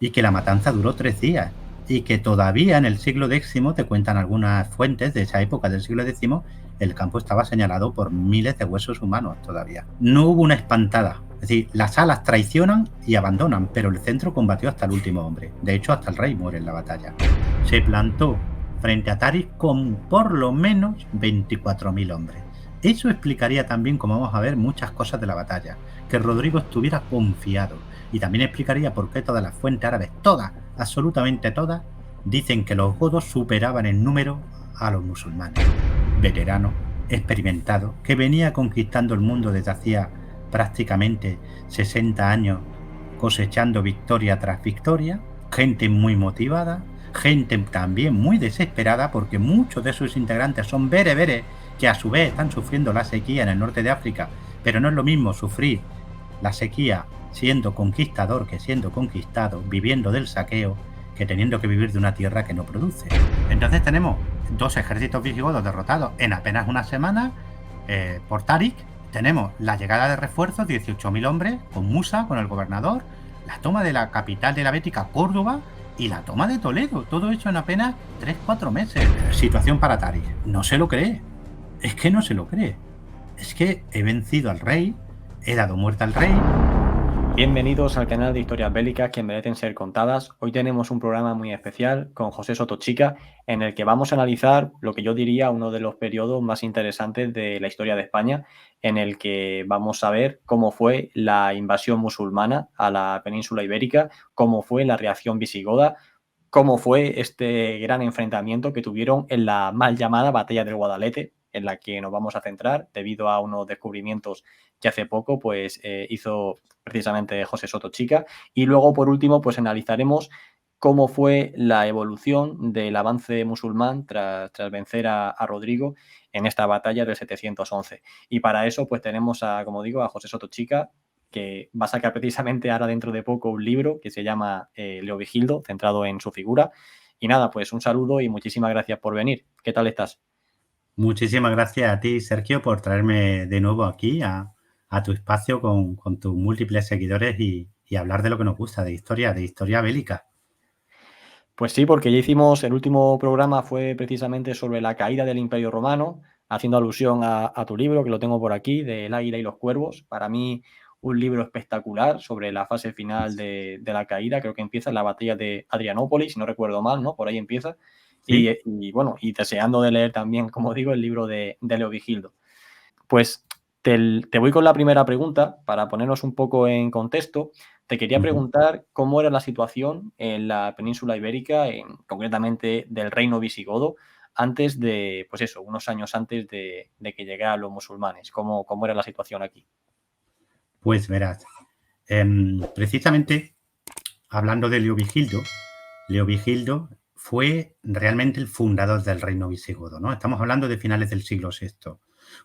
y que la matanza duró 3 días y que todavía en el siglo X, te cuentan algunas fuentes de esa época del siglo X, el campo estaba señalado por miles de huesos humanos todavía. No hubo una espantada. Es decir, las alas traicionan y abandonan, pero el centro combatió hasta el último hombre. De hecho, hasta el rey muere en la batalla. Se plantó frente a Tarik con por lo menos 24.000 hombres. Eso explicaría también, como vamos a ver, muchas cosas de la batalla. Que Rodrigo estuviera confiado. Y también explicaría por qué todas las fuentes árabes, todas, absolutamente todas, dicen que los godos superaban en número a los musulmanes. Veterano, experimentado, que venía conquistando el mundo desde hacía prácticamente 60 años, cosechando victoria tras victoria, gente muy motivada, gente también muy desesperada, porque muchos de sus integrantes son bereberes que a su vez están sufriendo la sequía en el norte de África, pero no es lo mismo sufrir la sequía siendo conquistador que siendo conquistado, viviendo del saqueo, que teniendo que vivir de una tierra que no produce. Entonces tenemos 2 ejércitos visigodos derrotados en apenas una semana por Tarik. Tenemos la llegada de refuerzos, 18.000 hombres, con Musa, con el gobernador, la toma de la capital de la Bética, Córdoba, y la toma de Toledo. Todo hecho en apenas 3-4 meses. Situación para Tarik. No se lo cree. Es que no se lo cree. Es que he vencido al rey, he dado muerte al rey. Bienvenidos al canal de historias bélicas que merecen ser contadas. Hoy tenemos un programa muy especial con José Sotochica en el que vamos a analizar lo que yo diría uno de los periodos más interesantes de la historia de España, en el que vamos a ver cómo fue la invasión musulmana a la península ibérica, cómo fue la reacción visigoda, cómo fue este gran enfrentamiento que tuvieron en la mal llamada Batalla del Guadalete, en la que nos vamos a centrar debido a unos descubrimientos que hace poco pues hizo precisamente José Sotochica. Y luego, por último, pues analizaremos cómo fue la evolución del avance musulmán tras vencer a Rodrigo en esta batalla del 711. Y para eso, pues tenemos como digo, a José Sotochica, que va a sacar precisamente ahora dentro de poco un libro que se llama Leovigildo, centrado en su figura. Y nada, pues un saludo y muchísimas gracias por venir. ¿Qué tal estás? Muchísimas gracias a ti, Sergio, por traerme de nuevo aquí a tu espacio con tus múltiples seguidores y hablar de lo que nos gusta, de historia bélica. Pues sí, porque ya hicimos, el último programa fue precisamente sobre la caída del Imperio Romano, haciendo alusión a tu libro, que lo tengo por aquí, de El Águila y los Cuervos. Para mí, un libro espectacular sobre la fase final de la caída. Creo que empieza en la batalla de Adrianópolis, si no recuerdo mal, ¿no? Por ahí empieza. ¿Sí? Y bueno, y deseando de leer también, como digo, el libro de Leovigildo. Pues te voy con la primera pregunta para ponernos un poco en contexto. Te quería Ujú. preguntar cómo era la situación en la península ibérica, concretamente del reino visigodo, antes de, pues eso, unos años antes de que llegaran los musulmanes. ¿Cómo era la situación aquí? Pues verás, precisamente hablando de Leovigildo, Leovigildo fue realmente el fundador del reino visigodo, ¿no? Estamos hablando de finales del siglo VI.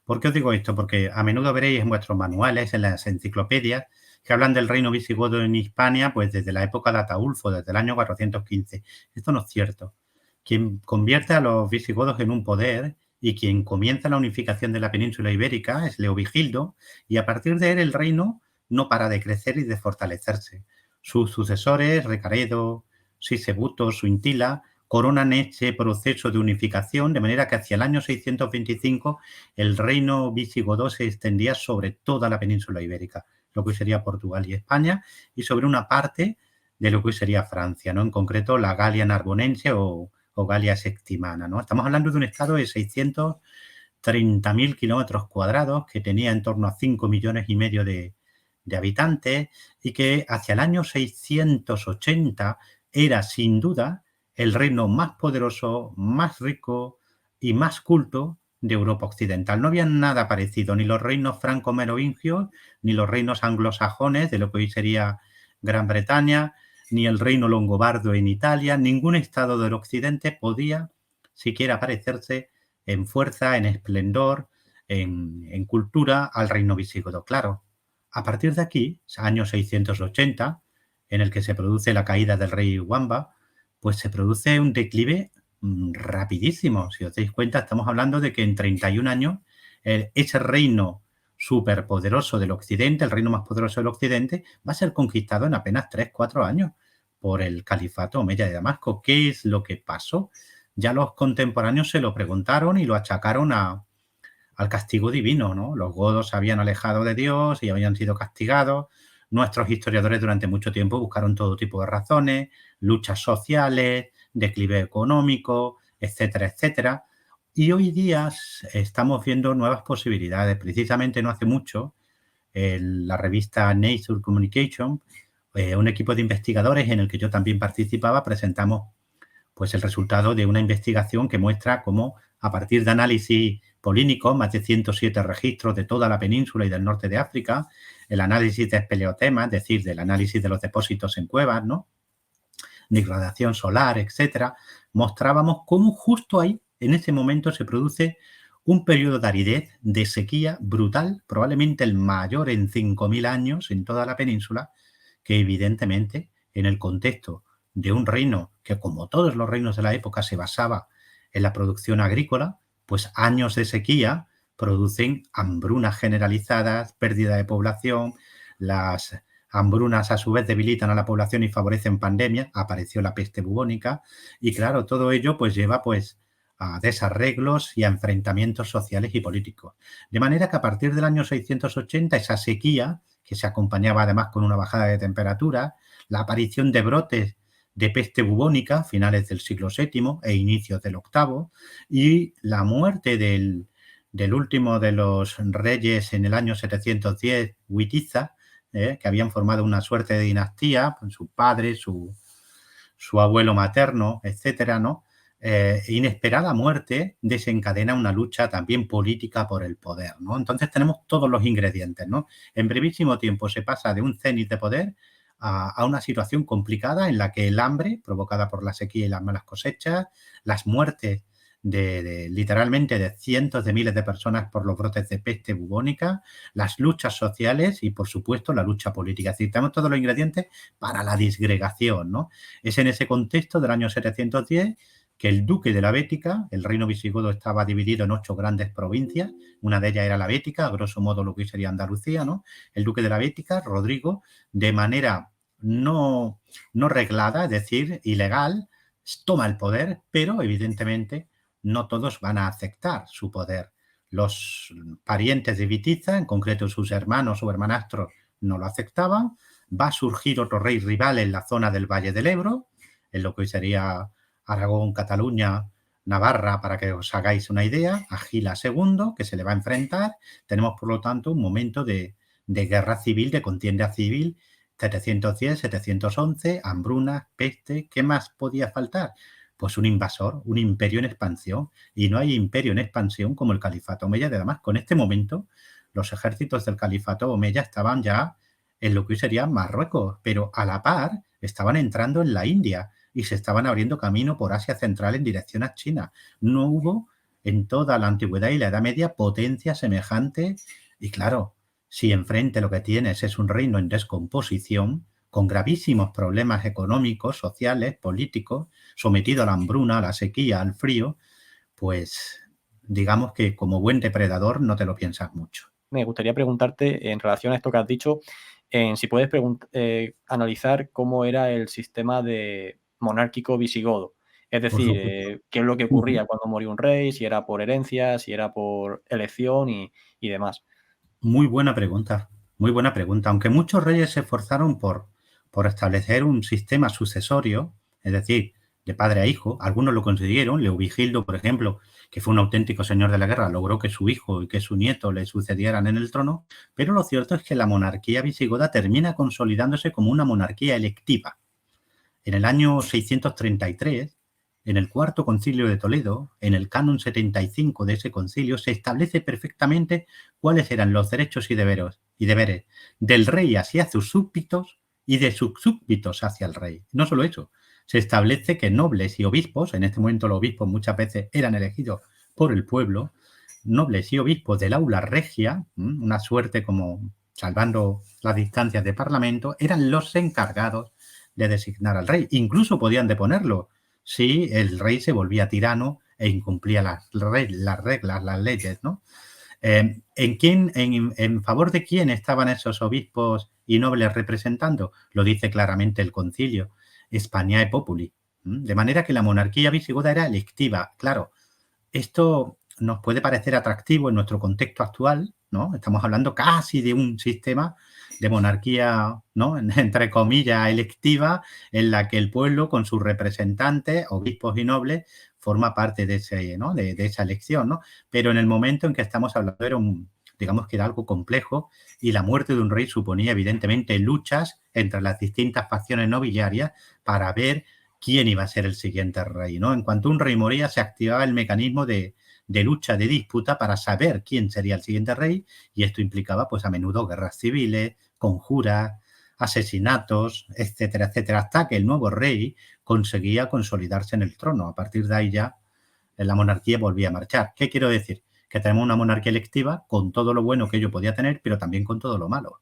¿Por qué os digo esto? Porque a menudo veréis en vuestros manuales, en las enciclopedias, que hablan del reino visigodo en Hispania, pues desde la época de Ataulfo, desde el año 415. Esto no es cierto. Quien convierte a los visigodos en un poder y quien comienza la unificación de la península ibérica es Leovigildo, y a partir de él el reino no para de crecer y de fortalecerse. Sus sucesores, Recaredo, Sisebuto, Suintila, coronan este proceso de unificación, de manera que hacia el año 625 el reino visigodo se extendía sobre toda la península ibérica, lo que hoy sería Portugal y España, y sobre una parte de lo que hoy sería Francia, ¿no? En concreto la Galia Narbonense o Galia Sextimana, ¿no? Estamos hablando de un estado de 630.000 kilómetros cuadrados que tenía en torno a 5 millones y medio de habitantes y que hacia el año 680 era sin duda el reino más poderoso, más rico y más culto de Europa Occidental. No había nada parecido, ni los reinos franco-merovingios, ni los reinos anglosajones, de lo que hoy sería Gran Bretaña, ni el reino longobardo en Italia. Ningún estado del Occidente podía siquiera parecerse en fuerza, en esplendor, en cultura al reino visigodo. Claro, a partir de aquí, año 680, en el que se produce la caída del rey Wamba, pues se produce un declive rapidísimo. Si os dais cuenta, estamos hablando de que en 31 años ese reino superpoderoso del Occidente, el reino más poderoso del Occidente, va a ser conquistado en apenas 3-4 años por el califato omeya de Damasco. ¿Qué es lo que pasó? Ya los contemporáneos se lo preguntaron y lo achacaron al castigo divino, ¿no? Los godos se habían alejado de Dios y habían sido castigados. Nuestros historiadores durante mucho tiempo buscaron todo tipo de razones, luchas sociales, declive económico, etcétera, etcétera. Y hoy día estamos viendo nuevas posibilidades. Precisamente no hace mucho, la revista Nature Communication, un equipo de investigadores en el que yo también participaba, presentamos pues el resultado de una investigación que muestra cómo, a partir de análisis polínicos, más de 107 registros de toda la península y del norte de África, el análisis de espeleotemas, es decir, del análisis de los depósitos en cuevas, ¿no?, de radiación solar, etcétera, mostrábamos cómo justo ahí, en ese momento, se produce un periodo de aridez, de sequía brutal, probablemente el mayor en 5.000 años en toda la península, que evidentemente, en el contexto de un reino que, como todos los reinos de la época, se basaba en la producción agrícola, pues años de sequía producen hambrunas generalizadas, pérdida de población, las hambrunas a su vez debilitan a la población y favorecen pandemias, apareció la peste bubónica y claro, todo ello pues lleva pues a desarreglos y a enfrentamientos sociales y políticos. De manera que a partir del año 680 esa sequía, que se acompañaba además con una bajada de temperatura, la aparición de brotes de peste bubónica, finales del siglo VII e inicios del VIII, y la muerte del último de los reyes en el año 710, Witiza, que habían formado una suerte de dinastía, con su padre, su abuelo materno, etcétera, ¿no? Inesperada muerte desencadena una lucha también política por el poder, ¿no? Entonces tenemos todos los ingredientes, ¿no? En brevísimo tiempo se pasa de un cenit de poder a una situación complicada en la que el hambre provocada por la sequía y las malas cosechas, las muertes literalmente de cientos de miles de personas por los brotes de peste bubónica, las luchas sociales y, por supuesto, la lucha política. Es decir, tenemos todos los ingredientes para la disgregación, ¿no? Es en ese contexto del año 710 que el duque de la Bética, el reino visigodo estaba dividido en 8 grandes provincias, una de ellas era la Bética, a grosso modo lo que sería Andalucía, ¿no? El duque de la Bética, Rodrigo, de manera no reglada, es decir, ilegal, toma el poder, pero evidentemente no todos van a aceptar su poder. Los parientes de Witiza, en concreto sus hermanos o hermanastros, no lo aceptaban. Va a surgir otro rey rival en la zona del Valle del Ebro, en lo que hoy sería Aragón, Cataluña, Navarra, para que os hagáis una idea, a Gila II, que se le va a enfrentar. Tenemos, por lo tanto, un momento de guerra civil, de contienda civil, 710, 711, hambrunas, peste. ¿Qué más podía faltar? Pues un invasor, un imperio en expansión. Y no hay imperio en expansión como el califato omeya de Damasco. En este momento, los ejércitos del califato omeya estaban ya en lo que hoy sería Marruecos, pero a la par estaban entrando en la India y se estaban abriendo camino por Asia Central en dirección a China. No hubo en toda la antigüedad y la Edad Media potencia semejante y claro, si enfrente lo que tienes es un reino en descomposición, con gravísimos problemas económicos, sociales, políticos, sometido a la hambruna, a la sequía, al frío, pues digamos que como buen depredador no te lo piensas mucho. Me gustaría preguntarte, en relación a esto que has dicho, si puedes analizar cómo era el sistema monárquico visigodo. Es decir, qué es lo que ocurría cuando moría un rey, si era por herencia, si era por elección y demás. Muy buena pregunta, muy buena pregunta. Aunque muchos reyes se esforzaron por establecer un sistema sucesorio, es decir, de padre a hijo, algunos lo consiguieron. Leovigildo, por ejemplo, que fue un auténtico señor de la guerra, logró que su hijo y que su nieto le sucedieran en el trono, pero lo cierto es que la monarquía visigoda termina consolidándose como una monarquía electiva. En el año 633, en el Cuarto Concilio de Toledo, en el Canon 75 de ese concilio, se establece perfectamente cuáles eran los derechos y deberes del rey hacia sus súbditos y de sus súbditos hacia el rey. No solo eso, se establece que nobles y obispos, en este momento los obispos muchas veces eran elegidos por el pueblo, nobles y obispos del aula regia, una suerte como salvando las distancias de parlamento, eran los encargados de designar al rey. Incluso podían deponerlo si el rey se volvía tirano e incumplía las reglas, las leyes, ¿no? ¿En favor de quién estaban esos obispos y nobles representando? Lo dice claramente el concilio. Spagnae Populi. De manera que la monarquía visigoda era electiva. Claro, esto nos puede parecer atractivo en nuestro contexto actual, ¿no? Estamos hablando casi de un sistema de monarquía, ¿no? Entre comillas, electiva, en la que el pueblo, con sus representantes, obispos y nobles, forma parte de ese, ¿no? de esa elección, ¿no? Pero en el momento en que estamos hablando digamos que era algo complejo, y la muerte de un rey suponía evidentemente luchas entre las distintas facciones nobiliarias para ver quién iba a ser el siguiente rey, ¿no? En cuanto un rey moría, se activaba el mecanismo de lucha, de disputa para saber quién sería el siguiente rey, y esto implicaba pues a menudo guerras civiles, conjuras, asesinatos, etcétera, etcétera, hasta que el nuevo rey conseguía consolidarse en el trono. A partir de ahí ya la monarquía volvía a marchar. ¿Qué quiero decir? Que tenemos una monarquía electiva con todo lo bueno que ello podía tener, pero también con todo lo malo.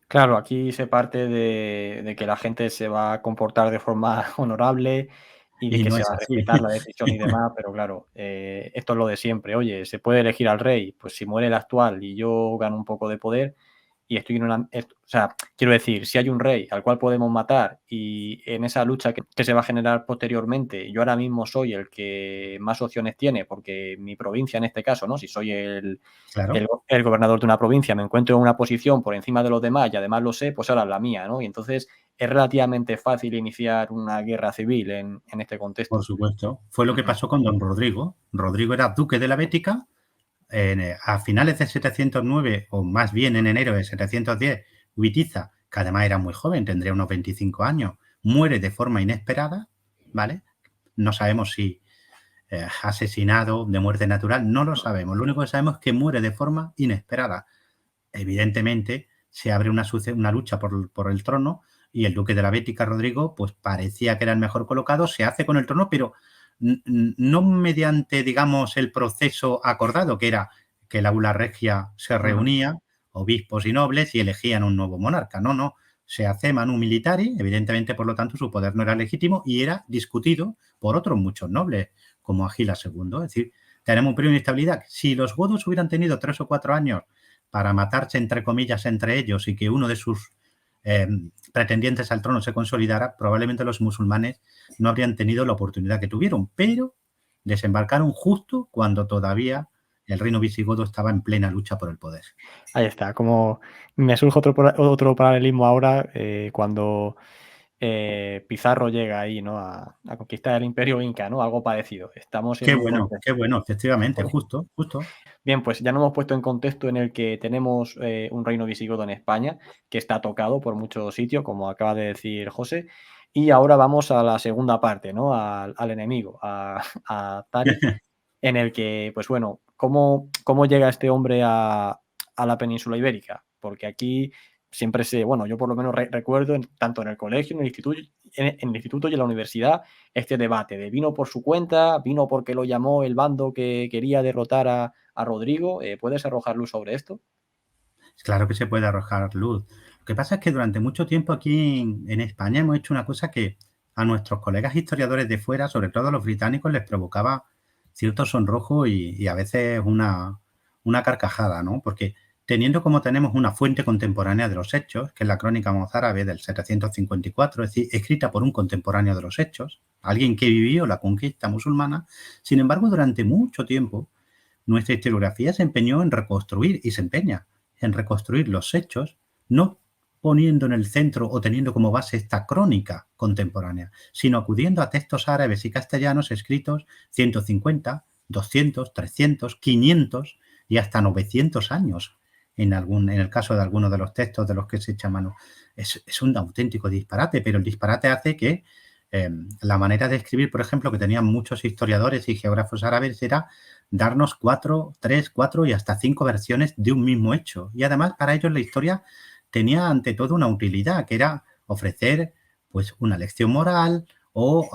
Claro, aquí se parte de que la gente se va a comportar de forma honorable y de Y que no se es va a así. respetar la decisión y demás, pero claro, esto es lo de siempre. Oye, ¿se puede elegir al rey? Pues si muere el actual y yo gano un poco de poder, y estoy en una, o sea, quiero decir, si hay un rey al cual podemos matar y en esa lucha que se va a generar posteriormente, yo ahora mismo soy el que más opciones tiene, porque mi provincia en este caso, ¿no? Si soy Claro, el gobernador de una provincia, me encuentro en una posición por encima de los demás y además lo sé, pues ahora es la mía, ¿no? Y entonces es relativamente fácil iniciar una guerra civil en este por contexto. supuesto. Fue lo que Ujú. pasó con don Rodrigo. Rodrigo era duque de la Bética. A finales de 709, o más bien en enero de 710, Witiza, que además era muy joven, tendría unos 25 años, muere de forma inesperada, ¿vale? No sabemos si asesinado, de muerte natural, no lo sabemos. Lo único que sabemos es que muere de forma inesperada. Evidentemente, se abre una lucha por el trono, y el duque de la Bética, Rodrigo, pues parecía que era el mejor colocado, se hace con el trono, pero no mediante, digamos, el proceso acordado, que era que la aula regia se Ujú. reunía, obispos y nobles, y elegían un nuevo monarca. No, no. Se hace manu militari, evidentemente, por lo tanto, su poder no era legítimo y era discutido por otros muchos nobles, como Agilas II. Es decir, tenemos un periodo de inestabilidad. Si los godos hubieran tenido 3 o 4 años para matarse, entre comillas, entre ellos, y que uno de sus eh, pretendientes al trono se consolidara, probablemente los musulmanes no habrían tenido la oportunidad que tuvieron, pero desembarcaron justo cuando todavía el reino visigodo estaba en plena lucha por el poder. Ahí está, como me surge otro paralelismo ahora, cuando Pizarro llega ahí, ¿no? A conquistar el Imperio Inca, ¿no? Algo parecido. Estamos en un Qué contexto. bueno, efectivamente, justo, justo. Bien, pues ya nos hemos puesto en contexto en el que tenemos un reino visigodo en España que está tocado por muchos sitios, como acaba de decir José. Y ahora vamos a la segunda parte, ¿no? Al enemigo, a Tarik, en el que, pues bueno, ¿cómo llega este hombre a la península ibérica? Porque aquí siempre bueno, yo por lo menos recuerdo, tanto en el colegio, en el instituto y en la universidad, este debate de vino por su cuenta, vino porque lo llamó el bando que quería derrotar a Rodrigo. ¿Puedes arrojar luz sobre esto? Claro que se puede arrojar luz. Lo que pasa es que durante mucho tiempo aquí en España hemos hecho una cosa que a nuestros colegas historiadores de fuera, sobre todo a los británicos, les provocaba cierto sonrojo y a veces una carcajada, ¿no? Porque teniendo como tenemos una fuente contemporánea de los hechos, que es la crónica mozárabe del 754, es decir, escrita por un contemporáneo de los hechos, alguien que vivió la conquista musulmana, sin embargo, durante mucho tiempo nuestra historiografía se empeñó en reconstruir, y se empeña en reconstruir los hechos, no poniendo en el centro o teniendo como base esta crónica contemporánea, sino acudiendo a textos árabes y castellanos escritos 150, 200, 300, 500 y hasta 900 años en el caso de algunos de los textos de los que se echa mano. Es un auténtico disparate, pero el disparate hace que la manera de escribir, por ejemplo, que tenían muchos historiadores y geógrafos árabes, era darnos 4, 3, 4 y hasta 5 versiones de un mismo hecho. Y además, para ellos la historia tenía ante todo una utilidad, que era ofrecer pues una lección moral o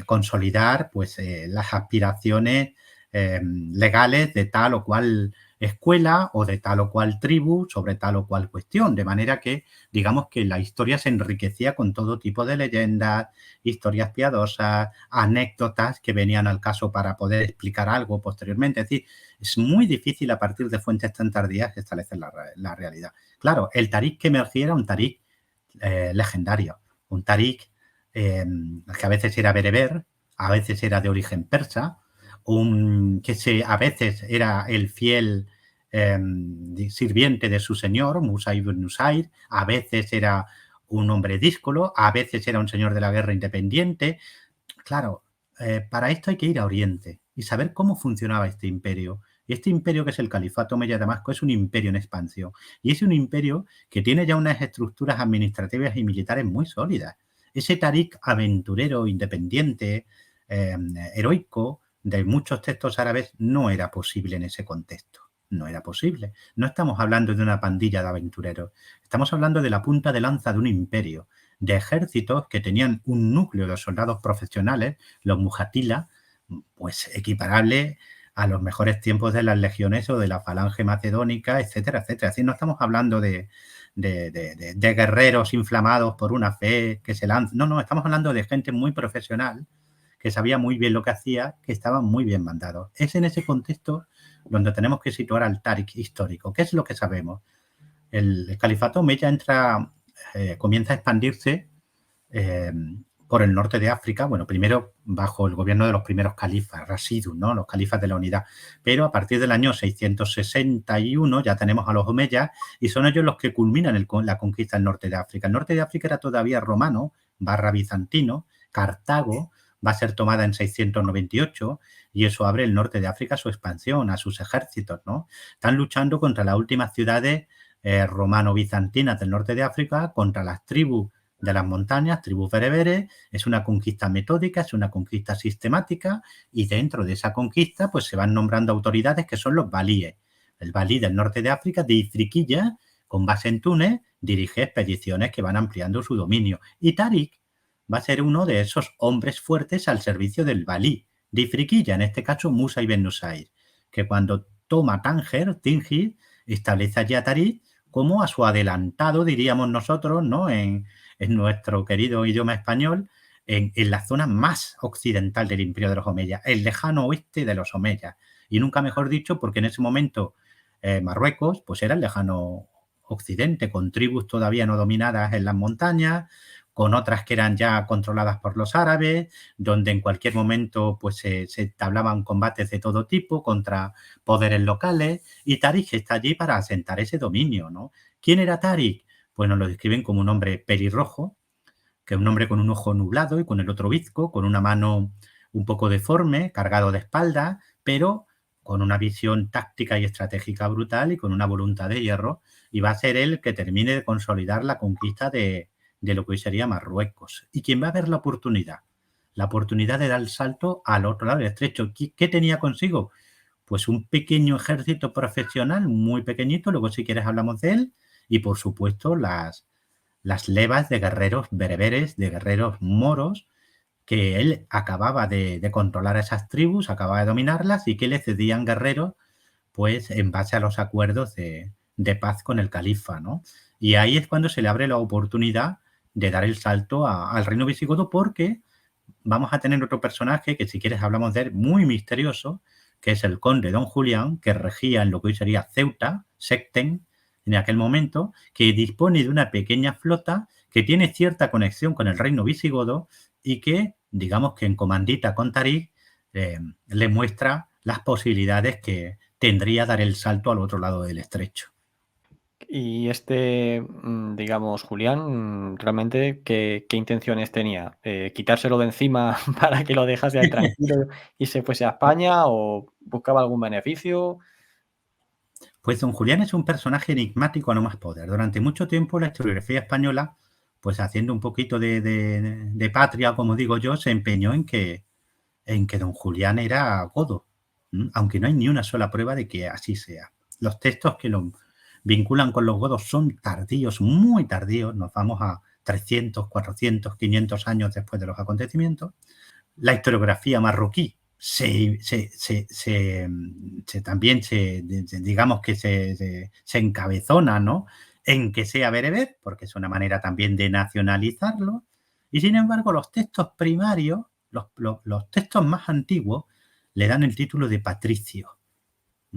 consolidar pues las aspiraciones legales de tal o cual escuela o de tal o cual tribu sobre tal o cual cuestión, de manera que digamos que la historia se enriquecía con todo tipo de leyendas, historias piadosas, anécdotas que venían al caso para poder explicar algo posteriormente. Es decir, es muy difícil a partir de fuentes tan tardías establecer la realidad. Claro, el Tarik que emergía era un Tarik legendario, un Tarik que a veces era bereber, a veces era de origen persa, a veces era el fiel sirviente de su señor, Musa ibn Nusair, a veces era un hombre díscolo, a veces era un señor de la guerra independiente. Claro, para esto hay que ir a Oriente y saber cómo funcionaba este imperio. Y este imperio, que es el Califato Omeya de Damasco, es un imperio en expansión. Y es un imperio que tiene ya unas estructuras administrativas y militares muy sólidas. Ese Tarik aventurero, independiente, heroico, de muchos textos árabes, no era posible en ese contexto. No era posible. No estamos hablando de una pandilla de aventureros. Estamos hablando de la punta de lanza de un imperio, de ejércitos que tenían un núcleo de soldados profesionales, los mujatila, pues equiparable a los mejores tiempos de las legiones o de la falange macedónica, etcétera, etcétera. Así no estamos hablando de guerreros inflamados por una fe que se lanzan. No, estamos hablando de gente muy profesional, que sabía muy bien lo que hacía, que estaban muy bien mandados. Es en ese contexto donde tenemos que situar al Tarik histórico. ¿Qué es lo que sabemos? El califato omeya comienza a expandirse por el norte de África, bueno, primero bajo el gobierno de los primeros califas, Rashidun, ¿no? Los califas de la unidad, pero a partir del año 661 ya tenemos a los omeyas y son ellos los que culminan la conquista del norte de África. El norte de África era todavía romano, /bizantino, Cartago va a ser tomada en 698 y eso abre el norte de África a su expansión, a sus ejércitos, ¿no? Están luchando contra las últimas ciudades romano-bizantinas del norte de África, contra las tribus de las montañas, tribus bereberes. Es una conquista metódica, es una conquista sistemática y dentro de esa conquista pues se van nombrando autoridades que son los valíes. El valí del norte de África, de Ifriquilla, con base en Túnez, dirige expediciones que van ampliando su dominio. Y Tarik va a ser uno de esos hombres fuertes al servicio del valí de Ifriquilla, en este caso Musa ibn Nusair, que cuando toma Tánger, Tingir, establece allí a Tarik como a su adelantado, diríamos nosotros, ¿no? En nuestro querido idioma español, en la zona más occidental del imperio de los omeyas, el lejano oeste de los omeyas. Y nunca mejor dicho, porque en ese momento Marruecos pues era el lejano occidente, con tribus todavía no dominadas en las montañas, con otras que eran ya controladas por los árabes, donde en cualquier momento pues se entablaban combates de todo tipo contra poderes locales, y Tarik está allí para asentar ese dominio, ¿no? ¿Quién era Tarik? Pues nos lo describen como un hombre pelirrojo, que es un hombre con un ojo nublado y con el otro bizco, con una mano un poco deforme, cargado de espalda, pero con una visión táctica y estratégica brutal y con una voluntad de hierro, y va a ser él que termine de consolidar la conquista de lo que hoy sería Marruecos. ¿Y quién va a ver la oportunidad? La oportunidad de dar el salto al otro lado del estrecho. ¿Qué tenía consigo? Pues un pequeño ejército profesional, muy pequeñito, luego si quieres hablamos de él, y por supuesto las levas de guerreros bereberes, de guerreros moros, que él acababa de controlar a esas tribus, acababa de dominarlas y que le cedían guerreros pues en base a los acuerdos de paz con el califa, ¿no? Y ahí es cuando se le abre la oportunidad de dar el salto al reino visigodo, porque vamos a tener otro personaje que si quieres hablamos de él, muy misterioso, que es el conde Don Julián, que regía en lo que hoy sería Ceuta, Secten, en aquel momento, que dispone de una pequeña flota que tiene cierta conexión con el reino visigodo y que, digamos que en comandita con Tarik, le muestra las posibilidades que tendría dar el salto al otro lado del estrecho. Y digamos, Julián, realmente, ¿qué intenciones tenía? ¿Quitárselo de encima para que lo dejase ahí tranquilo y se fuese a España o buscaba algún beneficio? Pues don Julián es un personaje enigmático a no más poder. Durante mucho tiempo la historiografía española, pues haciendo un poquito de patria, como digo yo, se empeñó en que don Julián era godo, aunque no hay ni una sola prueba de que así sea. Los textos que lo vinculan con los godos son tardíos, muy tardíos, nos vamos a 300, 400, 500 años después de los acontecimientos. La historiografía marroquí también digamos que se encabezona, ¿no?, en que sea bereber, porque es una manera también de nacionalizarlo, y sin embargo los textos primarios, los textos más antiguos, le dan el título de patricio,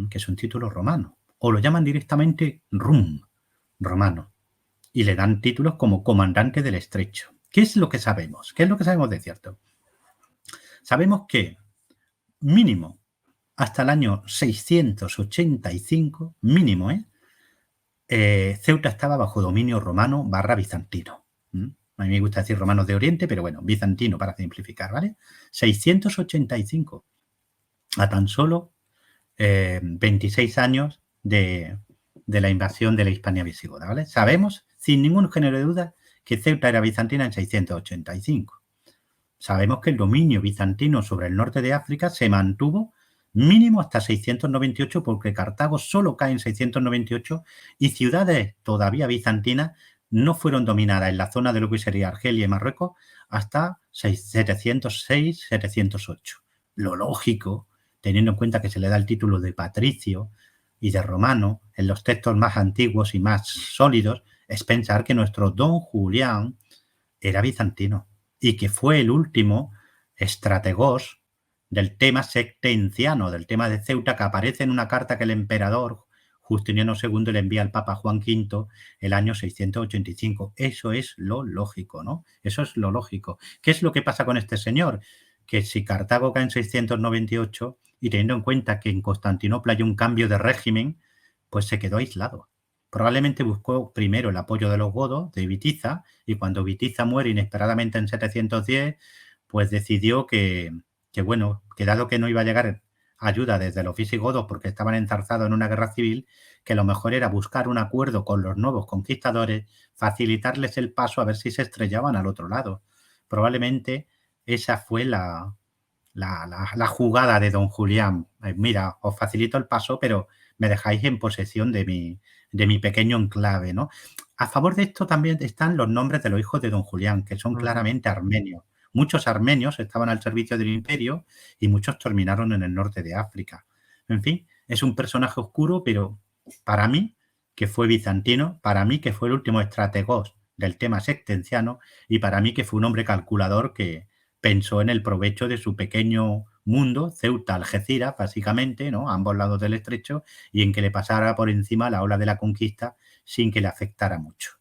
que es un título romano, o lo llaman directamente rum, romano, y le dan títulos como comandante del estrecho. ¿Qué es lo que sabemos? ¿Qué es lo que sabemos de cierto? Sabemos que mínimo hasta el año 685, mínimo, Ceuta estaba bajo dominio romano / bizantino. A mí me gusta decir romanos de Oriente, pero bueno, bizantino para simplificar, ¿vale? 685, a tan solo 26 años de la invasión de la Hispania visigoda, ¿vale? Sabemos, sin ningún género de duda, que Ceuta era bizantina en 685. Sabemos que el dominio bizantino sobre el norte de África se mantuvo mínimo hasta 698, porque Cartago solo cae en 698 y ciudades todavía bizantinas no fueron dominadas en la zona de lo que sería Argelia y Marruecos hasta 706, 708. Lo lógico, teniendo en cuenta que se le da el título de patricio y de romano en los textos más antiguos y más sólidos, es pensar que nuestro don Julián era bizantino y que fue el último estrategos del tema sectenciano, del tema de Ceuta, que aparece en una carta que el emperador Justiniano II le envía al Papa Juan V el año 685. Eso es lo lógico, ¿no? Eso es lo lógico. ¿Qué es lo que pasa con este señor? Que si Cartago cae en 698 y teniendo en cuenta que en Constantinopla hay un cambio de régimen, pues se quedó aislado. Probablemente buscó primero el apoyo de los godos, de Witiza, y cuando Witiza muere inesperadamente en 710, pues decidió bueno, que dado que no iba a llegar ayuda desde los visigodos porque estaban enzarzados en una guerra civil, que lo mejor era buscar un acuerdo con los nuevos conquistadores, facilitarles el paso a ver si se estrellaban al otro lado. Probablemente esa fue la jugada de don Julián. Mira, os facilito el paso, pero me dejáis en posesión de mi pequeño enclave, ¿no? A favor de esto también están los nombres de los hijos de don Julián, que son claramente armenios. Muchos armenios estaban al servicio del imperio y muchos terminaron en el norte de África. En fin, es un personaje oscuro, pero para mí, que fue bizantino, para mí que fue el último estrategos del tema sectenciano y para mí que fue un hombre calculador que pensó en el provecho de su pequeño mundo, Ceuta, Algeciras, básicamente, ¿no? A ambos lados del estrecho, y en que le pasara por encima la ola de la conquista sin que le afectara mucho.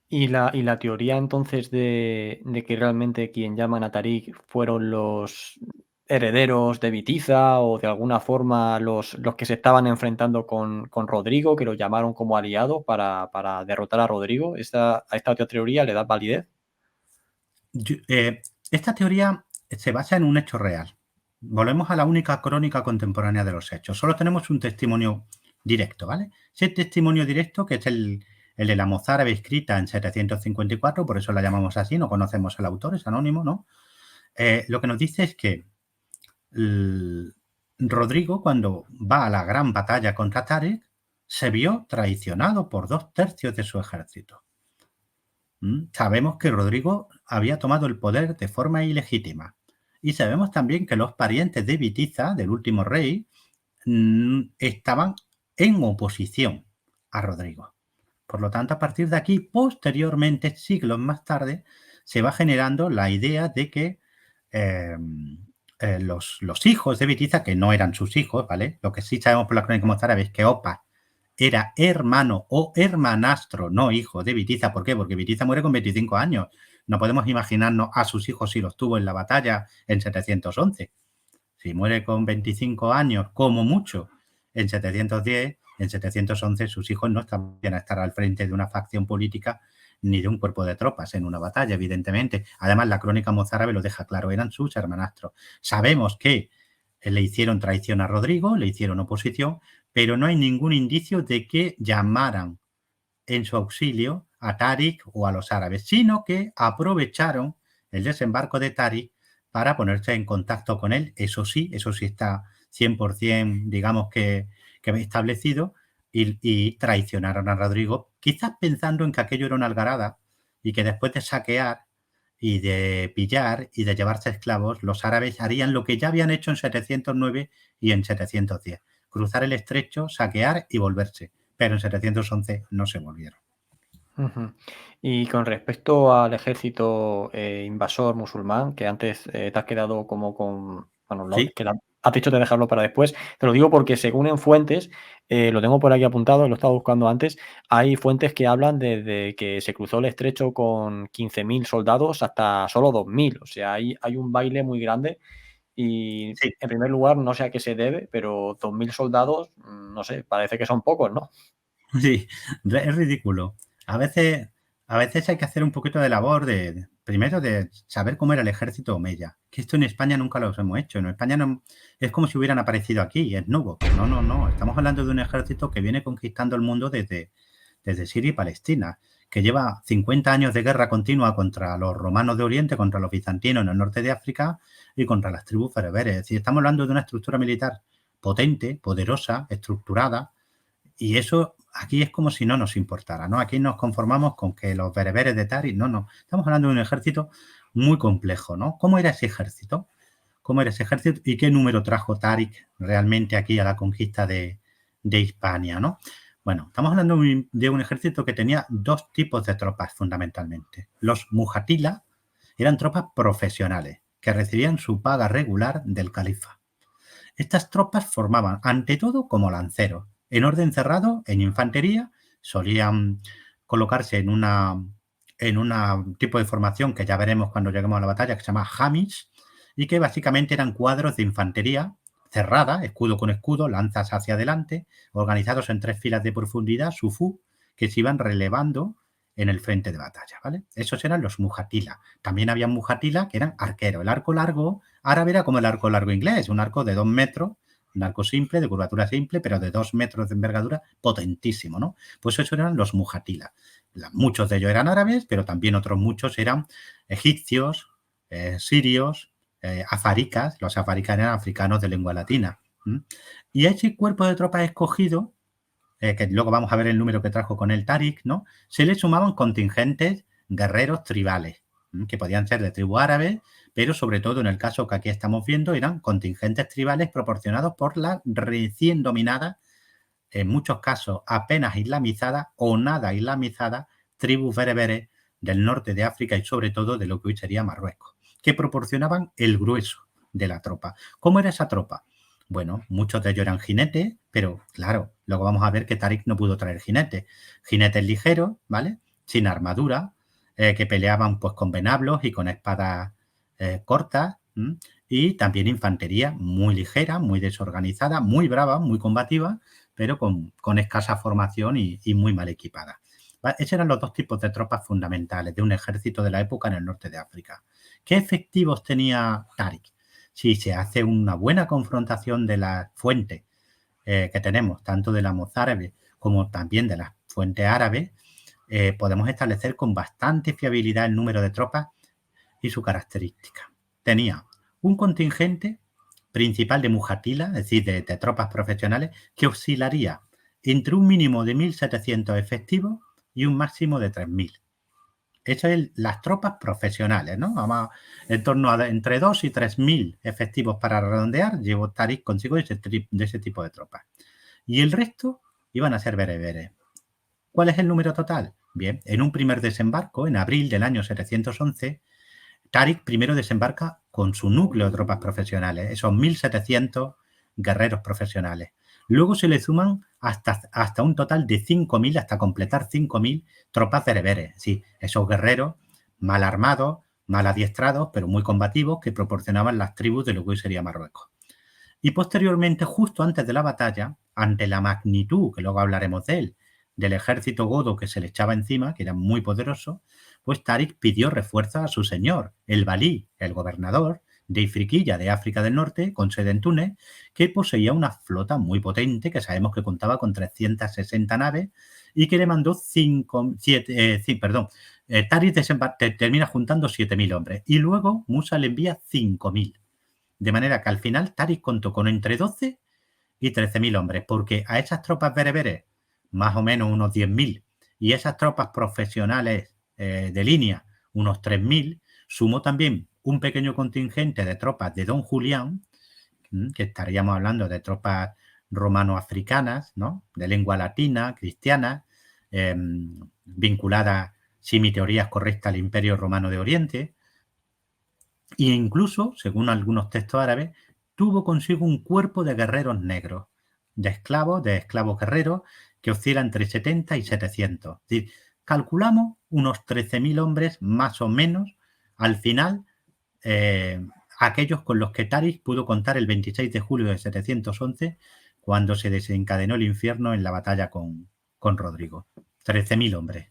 Y la teoría entonces de que realmente quien llaman a Tarik fueron los herederos de Witiza o de alguna forma los que se estaban enfrentando con Rodrigo, que lo llamaron como aliado para derrotar a Rodrigo, ¿a esta otra teoría le da validez? Esta teoría se basa en un hecho real. Volvemos a la única crónica contemporánea de los hechos. Solo tenemos un testimonio directo, ¿vale? Ese testimonio directo, que es el de la mozárabe escrita en 754, por eso la llamamos así, no conocemos al autor, es anónimo, ¿no? Lo que nos dice es que Rodrigo, cuando va a la gran batalla contra Tarek, se vio traicionado por 2/3 de su ejército. Sabemos que Rodrigo había tomado el poder de forma ilegítima. Y sabemos también que los parientes de Witiza, del último rey, estaban en oposición a Rodrigo. Por lo tanto, a partir de aquí, posteriormente, siglos más tarde, se va generando la idea de que los hijos de Witiza, que no eran sus hijos, ¿vale? Lo que sí sabemos por la crónica mozárabe es que Opa era hermano o hermanastro, no hijo de Witiza. ¿Por qué? Porque Witiza muere con 25 años. No podemos imaginarnos a sus hijos si los tuvo en la batalla en 711. Si muere con 25 años, como mucho, en 710, en 711 sus hijos no estaban a estar al frente de una facción política ni de un cuerpo de tropas en una batalla, evidentemente. Además, la crónica mozárabe lo deja claro, eran sus hermanastros. Sabemos que le hicieron traición a Rodrigo, le hicieron oposición, pero no hay ningún indicio de que llamaran en su auxilio a Tarik o a los árabes, sino que aprovecharon el desembarco de Tarik para ponerse en contacto con él. Eso sí está 100%, digamos que establecido, y traicionaron a Rodrigo, quizás pensando en que aquello era una algarada y que después de saquear y de pillar y de llevarse esclavos, los árabes harían lo que ya habían hecho en 709 y en 710. Cruzar el estrecho, saquear y volverse. Pero en 711 no se volvieron. Y con respecto al ejército invasor musulmán, que antes te has quedado como con... Bueno, Sí. has dicho de dejarlo para después. Te lo digo porque según en fuentes, lo tengo por aquí apuntado, lo estaba buscando antes, hay fuentes que hablan desde que se cruzó el estrecho con 15.000 soldados hasta solo 2.000. O sea, hay un baile muy grande y, Sí, en primer lugar, no sé a qué se debe, pero 2.000 soldados, no sé, parece que son pocos, ¿no? sí, es ridículo. A veces, a veces hay que hacer un poquito de labor primero de saber cómo era el ejército omeya. Que esto en España nunca lo hemos hecho. En España no, es como si hubieran aparecido aquí, es nuevo. No, no, no. Estamos hablando de un ejército que viene conquistando el mundo desde Siria y Palestina, que lleva 50 años de guerra continua contra los romanos de Oriente, contra los bizantinos en el norte de África y contra las tribus bereberes. Es decir, estamos hablando de una estructura militar potente, poderosa, estructurada, y eso aquí es como si no nos importara, ¿no? Aquí nos conformamos con que los bereberes de Tari, no, no. Estamos hablando de un ejército muy complejo, ¿no? ¿Cómo era ese ejército? ¿Cómo era ese ejército y qué número trajo Tarik realmente aquí a la conquista de Hispania, ¿no? Bueno, estamos hablando de un ejército que tenía dos tipos de tropas fundamentalmente. Los mujatila eran tropas profesionales que recibían su paga regular del califa. Estas tropas formaban, ante todo, como lanceros, en orden cerrado, en infantería, solían colocarse en un tipo de formación que ya veremos cuando lleguemos a la batalla, que se llama Hamish, y que básicamente eran cuadros de infantería cerrada, escudo con escudo, lanzas hacia adelante, organizados en 3 filas de profundidad, sufú, que se iban relevando en el frente de batalla, ¿vale? Esos eran los mujatila. También había mujatila que eran arqueros. El arco largo árabe era como el arco largo inglés, un arco de 2 metros, un arco simple, de curvatura simple, pero de 2 metros de envergadura, potentísimo, ¿no? Pues esos eran los mujatila. Muchos de ellos eran árabes, pero también otros muchos eran egipcios, sirios, afaricas. Los afaricas eran africanos de lengua latina. Y a ese cuerpo de tropas escogido, que luego vamos a ver el número que trajo con el Tarik, ¿no? Se le sumaban contingentes guerreros tribales, que podían ser de tribu árabe, pero sobre todo en el caso que aquí estamos viendo eran contingentes tribales proporcionados por la recién dominada, en muchos casos apenas islamizada o nada islamizada, tribus bereberes del norte de África y sobre todo de lo que hoy sería Marruecos, que proporcionaban el grueso de la tropa. ¿Cómo era esa tropa? Bueno, muchos de ellos eran jinetes, pero claro, luego vamos a ver que Tarik no pudo traer jinetes. Jinetes ligeros, ¿vale? Sin armadura, que peleaban pues con venablos y con espadas cortas, y también infantería muy ligera, muy desorganizada, muy brava, muy combativa, pero con escasa formación y muy mal equipada. Esos eran los dos tipos de tropas fundamentales de un ejército de la época en el norte de África. ¿Qué efectivos tenía Tarik? Si se hace una buena confrontación de las fuentes que tenemos, tanto de la mozárabe como también de las fuentes árabes, podemos establecer con bastante fiabilidad el número de tropas y su característica. Tenía un contingente principal de mujatila, es decir, de tropas profesionales, que oscilaría entre un mínimo de 1.700 efectivos y un máximo de 3.000. Eso es las tropas profesionales, ¿no? Vamos en torno a entre 2 y 3.000 efectivos para redondear, llevó Tarik consigo de ese tipo de tropas. Y el resto iban a ser bereberes. ¿Cuál es el número total? Bien, en un primer desembarco, en abril del año 711, Tarik primero desembarca con su núcleo de tropas profesionales, esos 1.700 guerreros profesionales. Luego se le suman hasta un total de 5.000, hasta completar 5.000 tropas bereberes. Sí, esos guerreros mal armados, mal adiestrados, pero muy combativos, que proporcionaban las tribus de lo que hoy sería Marruecos. Y posteriormente, justo antes de la batalla, ante la magnitud, que luego hablaremos de él, del ejército godo que se le echaba encima, que era muy poderoso, pues Tarik pidió refuerzos a su señor, el Balí, el gobernador de Ifriquilla, de África del Norte, con sede en Túnez, que poseía una flota muy potente, que sabemos que contaba con 360 naves, y que le mandó Tarik termina juntando 7.000 hombres, y luego Musa le envía 5.000. De manera que al final Tarik contó con entre 12 y 13.000 hombres, porque a esas tropas bereberes, más o menos unos 10.000, y esas tropas profesionales de línea, unos 3.000, sumó también un pequeño contingente de tropas de Don Julián, que estaríamos hablando de tropas romano-africanas, ¿no? De lengua latina, cristiana, vinculadas, si mi teoría es correcta, al Imperio Romano de Oriente, e incluso, según algunos textos árabes, tuvo consigo un cuerpo de guerreros negros, de esclavos guerreros, que oscila entre 70 y 700. Es decir, calculamos unos 13.000 hombres más o menos al final, aquellos con los que Tarik pudo contar el 26 de julio de 711, cuando se desencadenó el infierno en la batalla con Rodrigo. 13.000 hombres.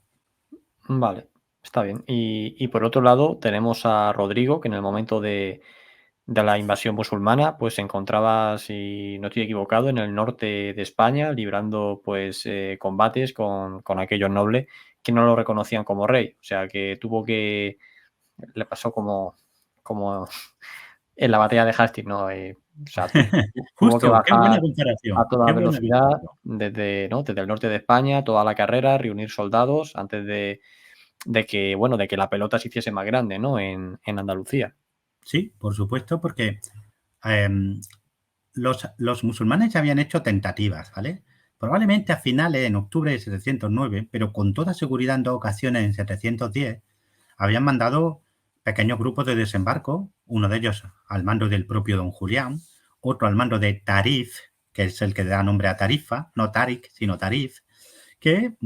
Vale, está bien. Y por otro lado tenemos a Rodrigo, que en el momento de la invasión musulmana, pues se encontraba, si no estoy equivocado, en el norte de España, librando pues combates con aquellos nobles que no lo reconocían como rey. O sea que le pasó como en la batalla de Hastings, ¿no? O sea, tuvo que Justo, qué buena bajar a comparación, toda qué buena velocidad comparación. desde el norte de España, toda la carrera, reunir soldados antes de que la pelota se hiciese más grande, ¿no? En Andalucía. Sí, por supuesto, porque los musulmanes ya habían hecho tentativas, ¿vale? Probablemente a finales, en octubre de 709, pero con toda seguridad en 2 ocasiones en 710, habían mandado pequeños grupos de desembarco, uno de ellos al mando del propio don Julián, otro al mando de Tarif, que es el que da nombre a Tarifa, no Tarik, sino Tarif, que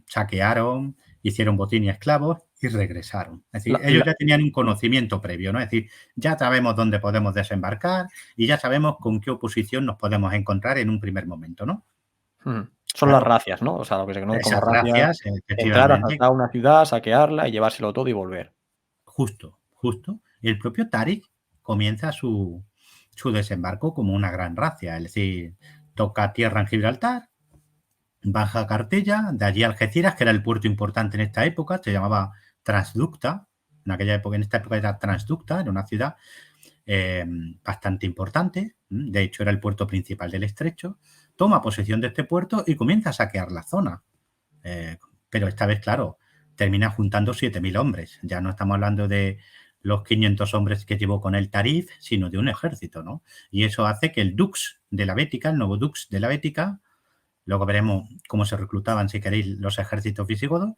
saquearon, hicieron botín y esclavos y regresaron. Es decir, ellos ya tenían un conocimiento previo, ¿no? Es decir, ya sabemos dónde podemos desembarcar y ya sabemos con qué oposición nos podemos encontrar en un primer momento, ¿no? Son las racias, ¿no? O sea, lo que se conoce como Esas racias, racias, entrar, efectivamente. asaltar una ciudad, saquearla y llevárselo todo y volver. Justo, justo. El propio Tarik comienza su desembarco como una gran racia, es decir, toca tierra en Gibraltar, baja a Cartella, de allí a Algeciras, que era el puerto importante en esta época, se llamaba Transducta, en esta época era Transducta, era una ciudad bastante importante, de hecho era el puerto principal del estrecho, toma posesión de este puerto y comienza a saquear la zona. Pero esta vez, claro, termina juntando 7.000 hombres. Ya no estamos hablando de los 500 hombres que llevó con el Tarif, sino de un ejército, ¿no? Y eso hace que el Dux de la Bética, el nuevo Dux de la Bética, luego veremos cómo se reclutaban, si queréis, los ejércitos visigodos,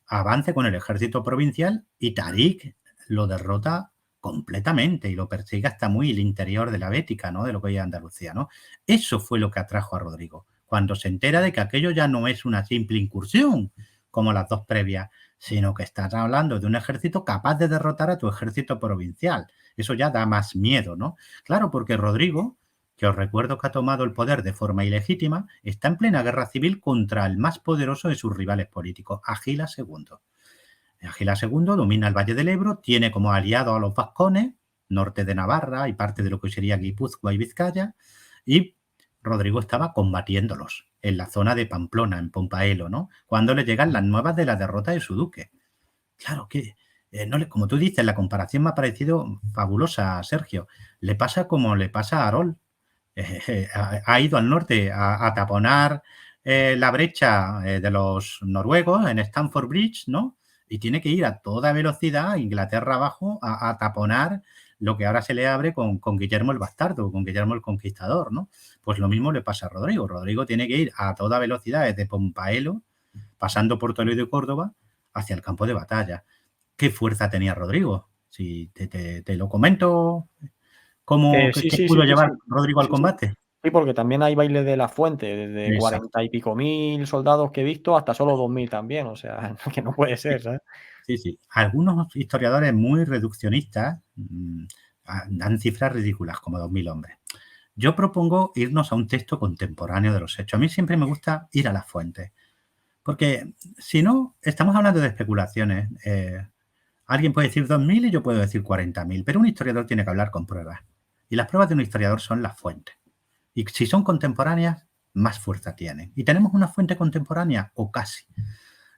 avance con el ejército provincial y Tarik lo derrota completamente y lo persigue hasta muy el interior de la Bética, ¿no? De lo que hoy es Andalucía, ¿no? Eso fue lo que atrajo a Rodrigo, cuando se entera de que aquello ya no es una simple incursión, como las dos previas, sino que estás hablando de un ejército capaz de derrotar a tu ejército provincial. Eso ya da más miedo, ¿no? Claro, porque Rodrigo, que os recuerdo que ha tomado el poder de forma ilegítima, está en plena guerra civil contra el más poderoso de sus rivales políticos, Agila II. Agila II domina el Valle del Ebro, tiene como aliado a los vascones, norte de Navarra y parte de lo que sería Guipúzcoa y Vizcaya, y Rodrigo estaba combatiéndolos en la zona de Pamplona, en Pompaelo, ¿no? Cuando le llegan las nuevas de la derrota de su duque. Claro que, como tú dices, la comparación me ha parecido fabulosa, Sergio. Le pasa como le pasa a Arol. Ha ido al norte a taponar la brecha de los noruegos en Stamford Bridge, ¿no? Y tiene que ir a toda velocidad, Inglaterra abajo, a taponar lo que ahora se le abre con Guillermo el Bastardo, con Guillermo el Conquistador, ¿no? Pues lo mismo le pasa a Rodrigo. Rodrigo tiene que ir a toda velocidad desde Pompaelo, pasando por Toledo y Córdoba, hacia el campo de batalla. ¿Qué fuerza tenía Rodrigo? Si te lo comento, Sí, ¿qué sí, sí, pudo sí, llevar sí. Rodrigo al Sí, sí. combate? Sí, porque también hay baile de la fuente, desde Exacto. 40 y pico mil soldados que he visto hasta solo 2000 también, o sea, que no puede ser, ¿sabes? Sí, sí. Algunos historiadores muy reduccionistas dan cifras ridículas, como 2.000 hombres. Yo propongo irnos a un texto contemporáneo de los hechos. A mí siempre me gusta ir a las fuentes, porque si no, estamos hablando de especulaciones. Alguien puede decir 2.000 y yo puedo decir 40.000, pero un historiador tiene que hablar con pruebas. Y las pruebas de un historiador son las fuentes. Y si son contemporáneas, más fuerza tienen. ¿Y tenemos una fuente contemporánea? O casi.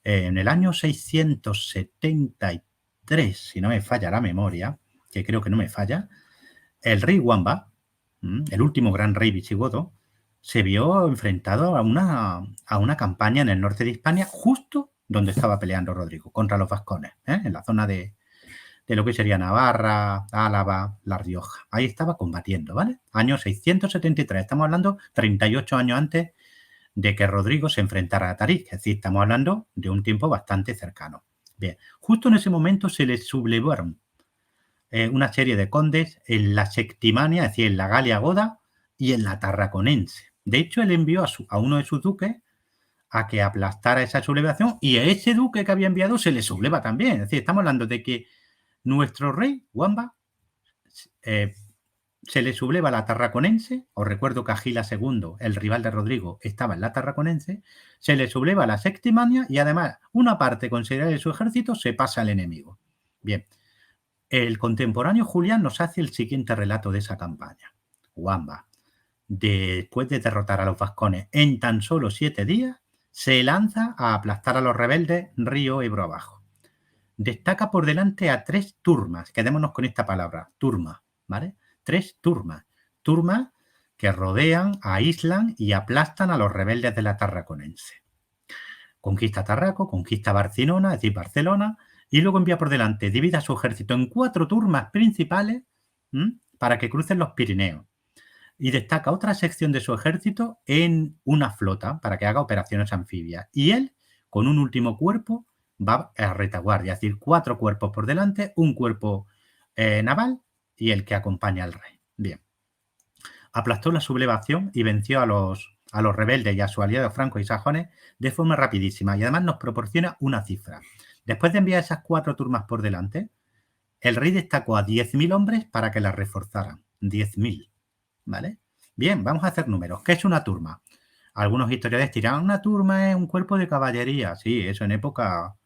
En el año 673, si no me falla la memoria, que creo que no me falla, el rey Wamba, el último gran rey visigodo, se vio enfrentado a una campaña en el norte de Hispania, justo donde estaba peleando Rodrigo, contra los vascones, en la zona de lo que sería Navarra, Álava, La Rioja. Ahí estaba combatiendo, ¿vale? Año 673, estamos hablando 38 años antes de que Rodrigo se enfrentara a Tarik, es decir, estamos hablando de un tiempo bastante cercano. Bien, justo en ese momento se le sublevaron una serie de condes en la Septimania, es decir, en la Galia Goda y en la Tarraconense. De hecho, él envió a uno de sus duques a que aplastara esa sublevación y a ese duque que había enviado se le subleva también. Es decir, estamos hablando de que nuestro rey, Wamba, se le subleva la Tarraconense. Os recuerdo que Agila II, el rival de Rodrigo, estaba en la Tarraconense. Se le subleva la Septimania y además una parte considerable de su ejército se pasa al enemigo. Bien, el contemporáneo Julián nos hace el siguiente relato de esa campaña. Wamba, después de derrotar a los vascones en tan solo 7 días, se lanza a aplastar a los rebeldes río Ebro abajo. Destaca por delante a 3 turmas, quedémonos con esta palabra, turma, ¿vale? 3 turmas, turmas que rodean, aíslan y aplastan a los rebeldes de la Tarraconense. Conquista Tarraco, conquista Barcinona, es decir, Barcelona, y luego envía por delante, divide a su ejército en 4 turmas principales para que crucen los Pirineos. Y destaca otra sección de su ejército en una flota para que haga operaciones anfibias. Y él, con un último cuerpo, va a retaguardia, es decir, 4 cuerpos por delante, un cuerpo naval y el que acompaña al rey. Bien. Aplastó la sublevación y venció a los rebeldes y a sus aliados francos y sajones de forma rapidísima. Y además nos proporciona una cifra. Después de enviar esas 4 turmas por delante, el rey destacó a 10.000 hombres para que las reforzaran. 10.000. ¿Vale? Bien, vamos a hacer números. ¿Qué es una turma? Algunos historiadores dirán, una turma es un cuerpo de caballería. Sí, eso en época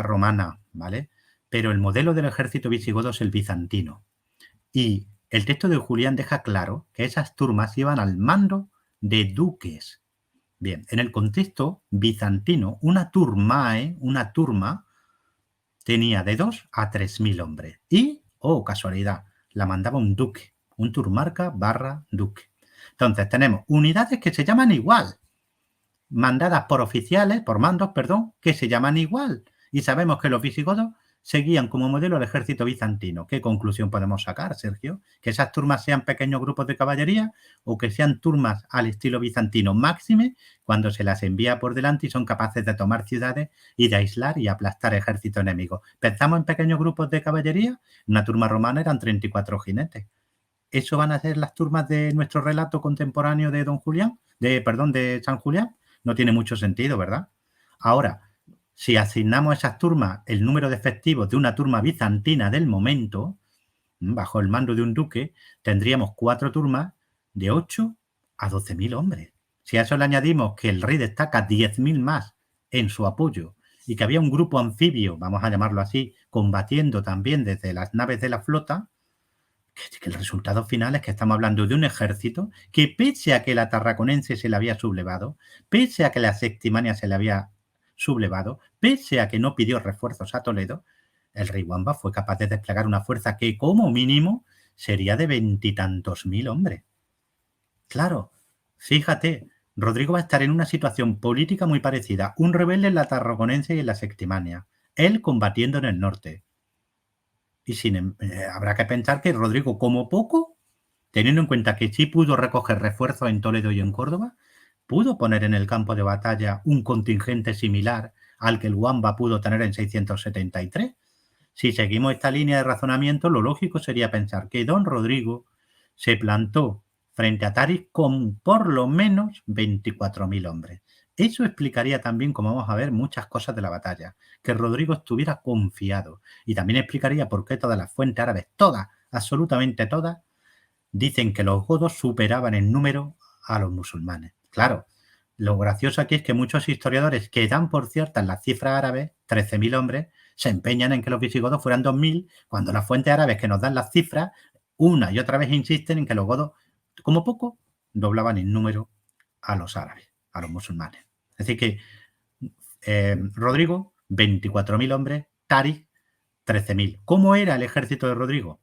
romana, ¿vale? Pero el modelo del ejército visigodo es el bizantino. Y el texto de Julián deja claro que esas turmas iban al mando de duques. Bien, en el contexto bizantino, una turma tenía de 2 a 3.000 hombres. Y, casualidad, la mandaba un duque, un turmarca / duque. Entonces tenemos unidades que se llaman igual, mandadas por oficiales, por mandos, perdón, que se llaman igual. Y sabemos que los visigodos seguían como modelo al ejército bizantino. ¿Qué conclusión podemos sacar, Sergio? ¿Que esas turmas sean pequeños grupos de caballería o que sean turmas al estilo bizantino, máxime cuando se las envía por delante y son capaces de tomar ciudades y de aislar y aplastar ejércitos enemigos? ¿Pensamos en pequeños grupos de caballería? Una turma romana eran 34 jinetes. ¿Eso van a ser las turmas de nuestro relato contemporáneo de de San Julián? No tiene mucho sentido, ¿verdad? Ahora, si asignamos a esas turmas el número de efectivos de una turma bizantina del momento, bajo el mando de un duque, tendríamos 4 turmas de 8 a 12.000 hombres. Si a eso le añadimos que el rey destaca 10.000 más en su apoyo y que había un grupo anfibio, vamos a llamarlo así, combatiendo también desde las naves de la flota, que el resultado final es que estamos hablando de un ejército que, pese a que la Tarraconense se le había sublevado, pese a que la Septimania se le había sublevado, pese a que no pidió refuerzos a Toledo, el rey Wamba fue capaz de desplegar una fuerza que como mínimo sería de 20 y tantos mil hombres. Claro, fíjate, Rodrigo va a estar en una situación política muy parecida, un rebelde en la Tarraconense y en la Septimania, él combatiendo en el norte. Y habrá que pensar que Rodrigo, como poco, teniendo en cuenta que sí pudo recoger refuerzos en Toledo y en Córdoba, pudo poner en el campo de batalla un contingente similar al que el Wamba pudo tener en 673. Si seguimos esta línea de razonamiento, lo lógico sería pensar que don Rodrigo se plantó frente a Tarik con por lo menos 24.000 hombres. Eso explicaría también, como vamos a ver, muchas cosas de la batalla, que Rodrigo estuviera confiado. Y también explicaría por qué todas las fuentes árabes, todas, absolutamente todas, dicen que los godos superaban en número a los musulmanes. Claro, lo gracioso aquí es que muchos historiadores que dan por ciertas las cifras árabes, 13.000 hombres, se empeñan en que los visigodos fueran 2.000, cuando las fuentes árabes que nos dan las cifras, una y otra vez insisten en que los godos, como poco, doblaban en número a los árabes, a los musulmanes. Es decir que Rodrigo, 24.000 hombres, Tarik, 13.000. ¿Cómo era el ejército de Rodrigo?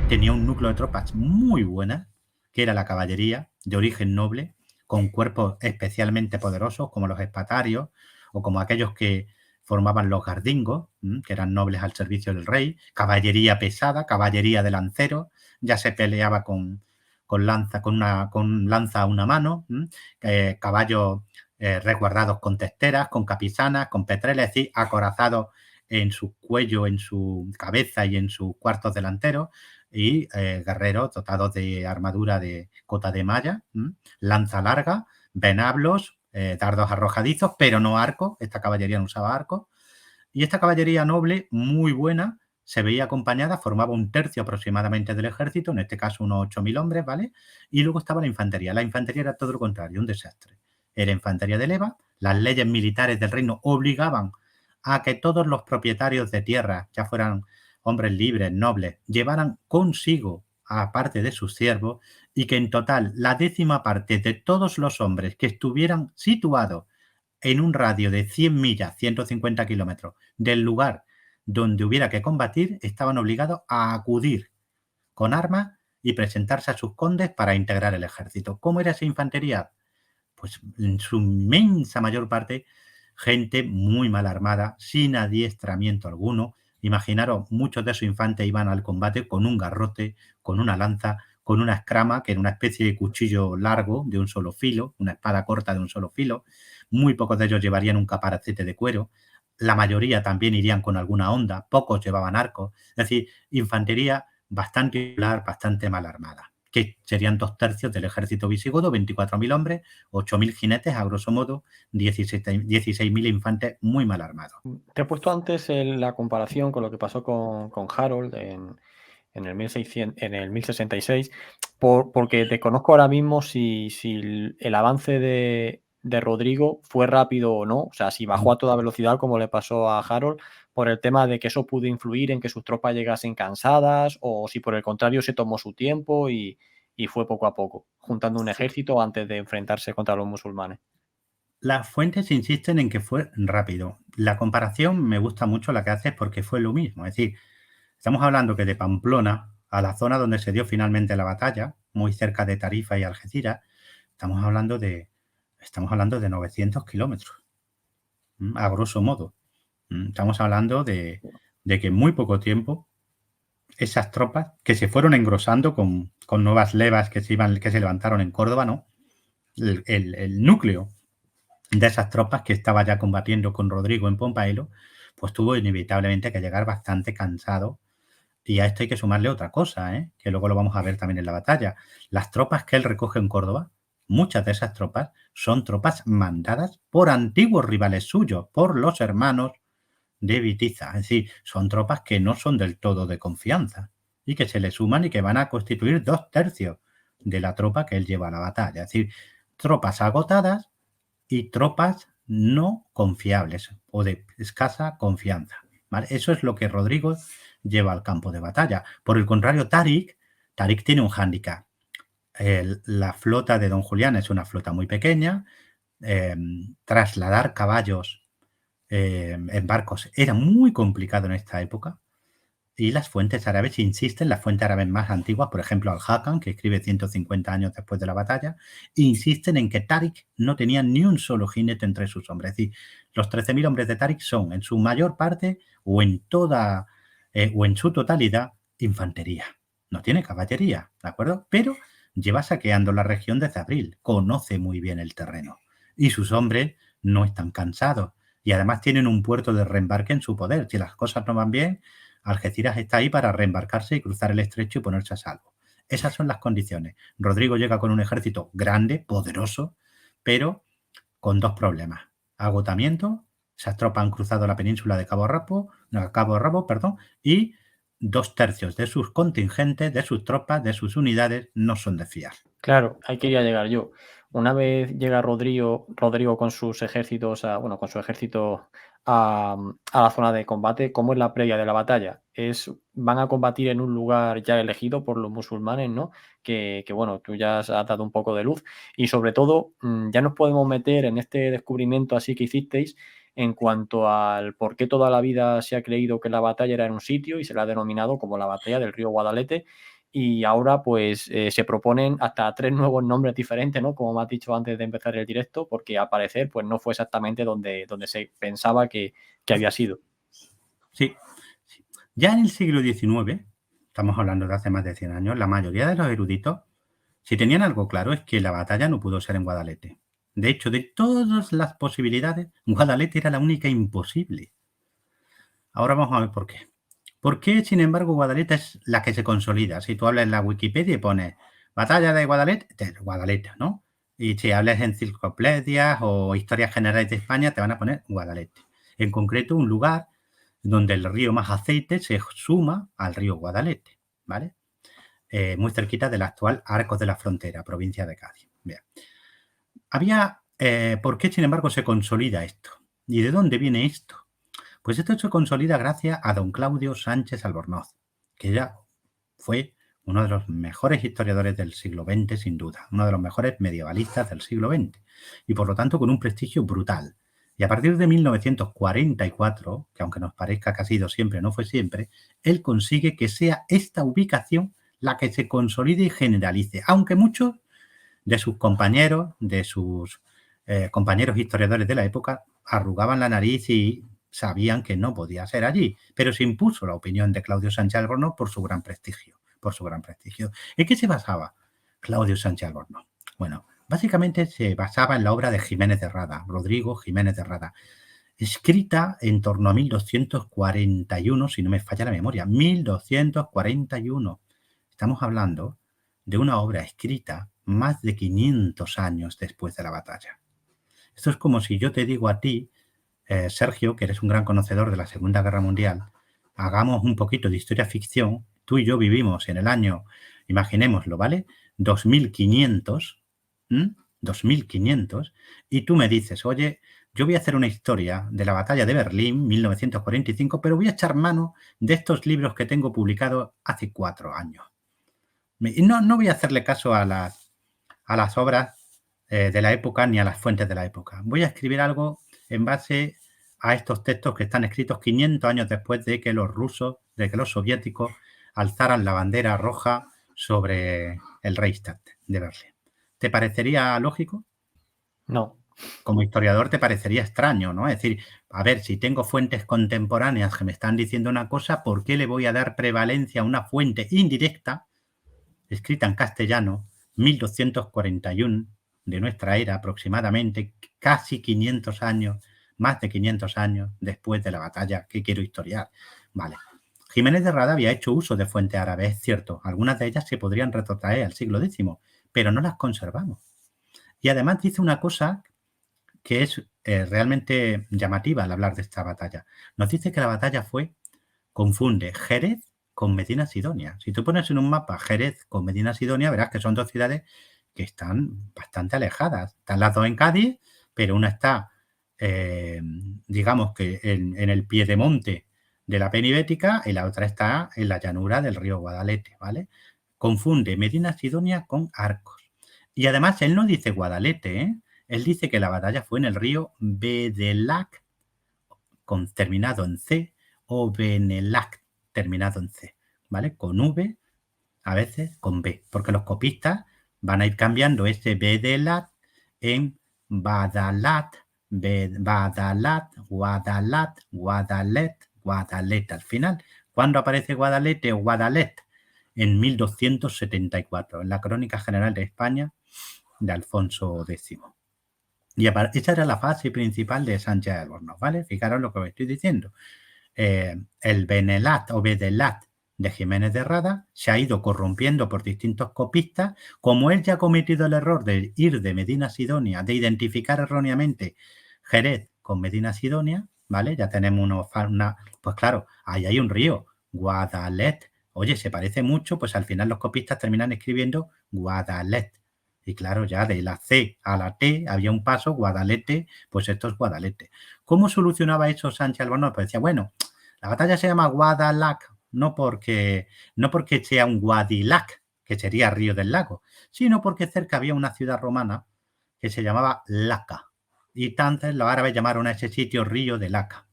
Tenía un núcleo de tropas muy buenas, que era la caballería, de origen noble, con cuerpos especialmente poderosos, como los espatarios, o como aquellos que formaban los gardingos, que eran nobles al servicio del rey, caballería pesada, caballería de lanceros, ya se peleaba con lanza a una mano, caballos resguardados con testeras, con capizanas, con petreles, es decir, acorazados en su cuello, en su cabeza y en sus cuartos delanteros, y guerreros dotados de armadura de cota de malla, lanza larga, venablos, dardos arrojadizos, pero no arcos. Esta caballería no usaba arcos. Y esta caballería noble, muy buena, se veía acompañada, formaba un tercio aproximadamente del ejército, en este caso unos 8.000 hombres, ¿vale? Y luego estaba la infantería. La infantería era todo lo contrario, un desastre. Era infantería de leva. Las leyes militares del reino obligaban a que todos los propietarios de tierra, ya fueran hombres libres, nobles, llevaran consigo a parte de sus siervos, y que en total la 10ª parte de todos los hombres que estuvieran situados en un radio de 100 millas, 150 kilómetros, del lugar donde hubiera que combatir, estaban obligados a acudir con armas y presentarse a sus condes para integrar el ejército. ¿Cómo era esa infantería? Pues en su inmensa mayor parte, gente muy mal armada, sin adiestramiento alguno. Imaginaros, muchos de esos infantes iban al combate con un garrote, con una lanza, con una escrama, que era una especie de cuchillo largo de un solo filo, una espada corta de un solo filo. Muy pocos de ellos llevarían un caparacete de cuero. La mayoría también irían con alguna honda, pocos llevaban arcos. Es decir, infantería bastante irregular, bastante mal armada, que serían 2/3 del ejército visigodo, 24.000 hombres, 8.000 jinetes, a grosso modo, 16.000 infantes muy mal armados. Te he puesto antes la comparación con lo que pasó con Harold en el 1600, en el 1066, porque desconozco ahora mismo si el avance de Rodrigo fue rápido o no, o sea, si bajó a toda velocidad como le pasó a Harold, por el tema de que eso pudo influir en que sus tropas llegasen cansadas, o si por el contrario se tomó su tiempo y fue poco a poco, juntando un ejército antes de enfrentarse contra los musulmanes. Las fuentes insisten en que fue rápido. La comparación me gusta mucho la que haces, porque fue lo mismo. Es decir, estamos hablando que de Pamplona a la zona donde se dio finalmente la batalla, muy cerca de Tarifa y Algeciras, estamos hablando de 900 kilómetros, a grosso modo. Estamos hablando de que en muy poco tiempo esas tropas, que se fueron engrosando con nuevas levas que se levantaron en Córdoba, ¿no? El núcleo de esas tropas que estaba ya combatiendo con Rodrigo en Pompaelo, pues tuvo inevitablemente que llegar bastante cansado. Y a esto hay que sumarle otra cosa, que luego lo vamos a ver también en la batalla. Las tropas que él recoge en Córdoba, muchas de esas tropas son tropas mandadas por antiguos rivales suyos, por los hermanos de Vitiza. Es decir, son tropas que no son del todo de confianza y que se le suman y que van a constituir 2/3 de la tropa que él lleva a la batalla. Es decir, tropas agotadas y tropas no confiables o de escasa confianza, ¿vale? Eso es lo que Rodrigo lleva al campo de batalla. Por el contrario, Tarik tiene un hándicap. La flota de Don Julián es una flota muy pequeña. Trasladar caballos en barcos era muy complicado en esta época. Y las fuentes árabes insisten, las fuentes árabes más antiguas, por ejemplo Al-Hakam, que escribe 150 años después de la batalla, insisten en que Tarik no tenía ni un solo jinete entre sus hombres. Es decir, los 13.000 hombres de Tarik son en su mayor parte o en su totalidad infantería. No tiene caballería, ¿de acuerdo? Pero lleva saqueando la región desde abril, conoce muy bien el terreno y sus hombres no están cansados y además tienen un puerto de reembarque en su poder. Si las cosas no van bien, Algeciras está ahí para reembarcarse y cruzar el estrecho y ponerse a salvo. Esas son las condiciones. Rodrigo llega con un ejército grande, poderoso, pero con dos problemas. Agotamiento, esas tropas han cruzado la península de Cabo Rabo, y 2/3 de sus contingentes, de sus tropas, de sus unidades, no son de fiar. Claro, ahí quería llegar yo. Una vez llega Rodrigo con sus ejércitos, con su ejército a la zona de combate, ¿cómo es la previa de la batalla? Van a combatir en un lugar ya elegido por los musulmanes, ¿no? Bueno, tú ya has dado un poco de luz. Y sobre todo, ya nos podemos meter en este descubrimiento así que hicisteis en cuanto al por qué toda la vida se ha creído que la batalla era en un sitio y se la ha denominado como la batalla del río Guadalete. Y ahora, pues, se proponen hasta 3 nuevos nombres diferentes, ¿no? Como me has dicho antes de empezar el directo, porque al parecer, pues, no fue exactamente donde se pensaba que había sido. Sí. Ya en el siglo XIX, estamos hablando de hace más de 100 años, la mayoría de los eruditos, si tenían algo claro, es que la batalla no pudo ser en Guadalete. De hecho, de todas las posibilidades, Guadalete era la única imposible. Ahora vamos a ver por qué. ¿Por qué, sin embargo, Guadalete es la que se consolida? Si tú hablas en la Wikipedia y pones Batalla de Guadalete, Guadalete, ¿no? Y si hablas en enciclopedias o historias generales de España, te van a poner Guadalete. En concreto, un lugar donde el río más aceite se suma al río Guadalete, ¿vale? Muy cerquita del actual Arcos de la Frontera, provincia de Cádiz. Bien. ¿Por qué, sin embargo, se consolida esto? ¿Y de dónde viene esto? Pues esto se consolida gracias a don Claudio Sánchez Albornoz, que ya fue uno de los mejores historiadores del siglo XX, sin duda, uno de los mejores medievalistas del siglo XX, y por lo tanto con un prestigio brutal. Y a partir de 1944, que aunque nos parezca que ha sido siempre, no fue siempre, él consigue que sea esta ubicación la que se consolide y generalice, aunque muchos de sus compañeros, compañeros historiadores de la época, arrugaban la nariz y sabían que no podía ser allí, pero se impuso la opinión de Claudio Sánchez Albornoz por su gran prestigio, ¿En qué se basaba Claudio Sánchez Albornoz? Bueno, básicamente se basaba en la obra de Jiménez de Rada, Rodrigo Jiménez de Rada, escrita en torno a 1241, si no me falla la memoria, 1241. Estamos hablando de una obra escrita más de 500 años después de la batalla. Esto es como si yo te digo a ti, Sergio, que eres un gran conocedor de la Segunda Guerra Mundial, hagamos un poquito de historia ficción. Tú y yo vivimos en el año, imaginémoslo, ¿vale? 2500, 2500, y tú me dices, oye, yo voy a hacer una historia de la batalla de Berlín, 1945, pero voy a echar mano de estos libros que tengo publicados hace 4 años. No voy a hacerle caso a las obras de la época ni a las fuentes de la época. Voy a escribir algo en base a estos textos que están escritos 500 años después de que los soviéticos alzaran la bandera roja sobre el Reichstag de Berlín. ¿Te parecería lógico? No. Como historiador te parecería extraño, ¿no? Es decir, a ver, si tengo fuentes contemporáneas que me están diciendo una cosa, ¿por qué le voy a dar prevalencia a una fuente indirecta, escrita en castellano, 1241 de nuestra era aproximadamente, casi 500 años, más de 500 años después de la batalla que quiero historiar? Vale. Jiménez de Rada había hecho uso de fuentes árabes, es cierto. Algunas de ellas se podrían retrotraer al siglo X, pero no las conservamos. Y además dice una cosa que es realmente llamativa al hablar de esta batalla. Nos dice que la batalla confunde Jerez con Medina Sidonia. Si tú pones en un mapa Jerez con Medina Sidonia, verás que son dos ciudades que están bastante alejadas. Están las dos en Cádiz, pero una está, digamos que en el piedemonte de la Pena Ibérica y la otra está en la llanura del río Guadalete, ¿vale? Confunde Medina Sidonia con Arcos. Y además él no dice Guadalete, ¿eh? Él dice que la batalla fue en el río Bedelac, terminado en C, o Benelac, terminado en C, ¿vale? Con V, a veces con B, porque los copistas van a ir cambiando ese Bedelac en Badalat, Badalat, Guadalat, Guadalet, Guadalet al final. ¿Cuándo aparece Guadalete o Guadalet? En 1274, en la Crónica General de España de Alfonso X. Y esa era la fase principal de Sánchez Albornoz, ¿vale? Fijaros lo que os estoy diciendo. El Benelat o Bedelat de Jiménez de Rada se ha ido corrompiendo por distintos copistas. Como él ya ha cometido el error de ir de Medina Sidonia, de identificar erróneamente Jerez con Medina Sidonia, ¿vale? Ya tenemos pues claro, ahí hay un río, Guadalet. Oye, se parece mucho, pues al final los copistas terminan escribiendo Guadalet. Y claro, ya de la C a la T había un paso, Guadalete, pues esto es Guadalete. ¿Cómo solucionaba eso Sánchez Albornoz? Pues decía, bueno, la batalla se llama Guadalac, no porque sea un Guadilac, que sería Río del Lago, sino porque cerca había una ciudad romana que se llamaba Laca. Y entonces los árabes llamaron a ese sitio Río de Laca.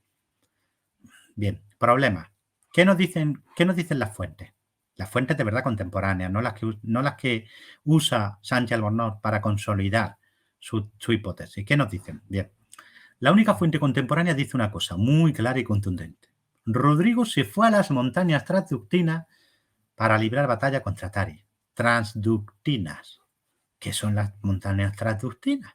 Bien, problema. ¿Qué nos dicen las fuentes? Las fuentes de verdad contemporáneas, no las que usa Sánchez Albornoz para consolidar su hipótesis. ¿Qué nos dicen? Bien, la única fuente contemporánea dice una cosa muy clara y contundente. Rodrigo se fue a las montañas transductinas para librar batalla contra Tari. Transductinas. ¿Qué son las montañas transductinas?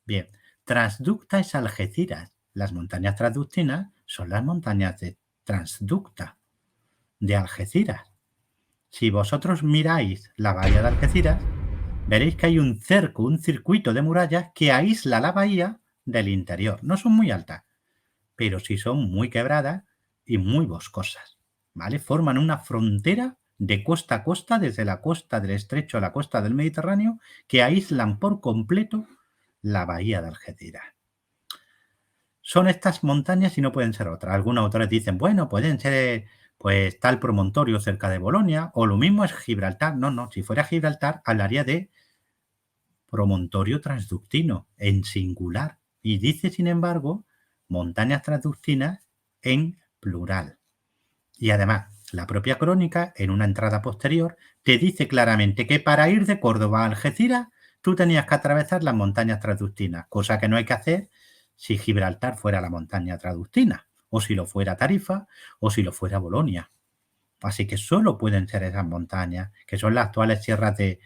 Bien, transducta es Algeciras. Las montañas transductinas son las montañas de transducta de Algeciras. Si vosotros miráis la bahía de Algeciras, veréis que hay un cerco, un circuito de murallas que aísla la bahía del interior. No son muy altas, pero sí son muy quebradas y muy boscosas, ¿vale? Forman una frontera de costa a costa, desde la costa del Estrecho a la costa del Mediterráneo, que aíslan por completo la bahía de Algeciras. Son estas montañas y no pueden ser otras. Algunos autores dicen, bueno, pueden ser pues tal promontorio cerca de Bolonia, o lo mismo es Gibraltar. No, si fuera Gibraltar hablaría de promontorio transductino en singular, y dice, sin embargo, montañas transductinas en plural. Y además, la propia crónica, en una entrada posterior, te dice claramente que para ir de Córdoba a Algeciras tú tenías que atravesar las montañas transductinas, cosa que no hay que hacer si Gibraltar fuera la montaña transductina, o si lo fuera Tarifa, o si lo fuera Bolonia. Así que solo pueden ser esas montañas, que son las actuales sierras de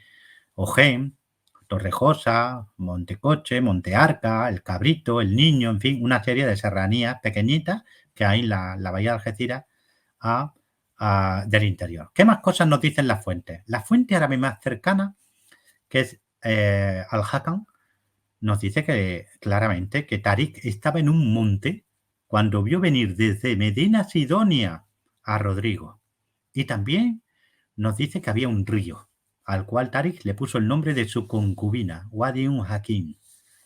Ojén, Torrejosa, Montecoche, Montearca, El Cabrito, El Niño, en fin, una serie de serranías pequeñitas que hay en la bahía de Algeciras del interior. ¿Qué más cosas nos dicen las fuentes? La fuente árabe más cercana, que es Al-Hakam, nos dice que claramente que Tarik estaba en un monte cuando vio venir desde Medina Sidonia a Rodrigo. Y también nos dice que había un río al cual Tarik le puso el nombre de su concubina, Wadi Hakim,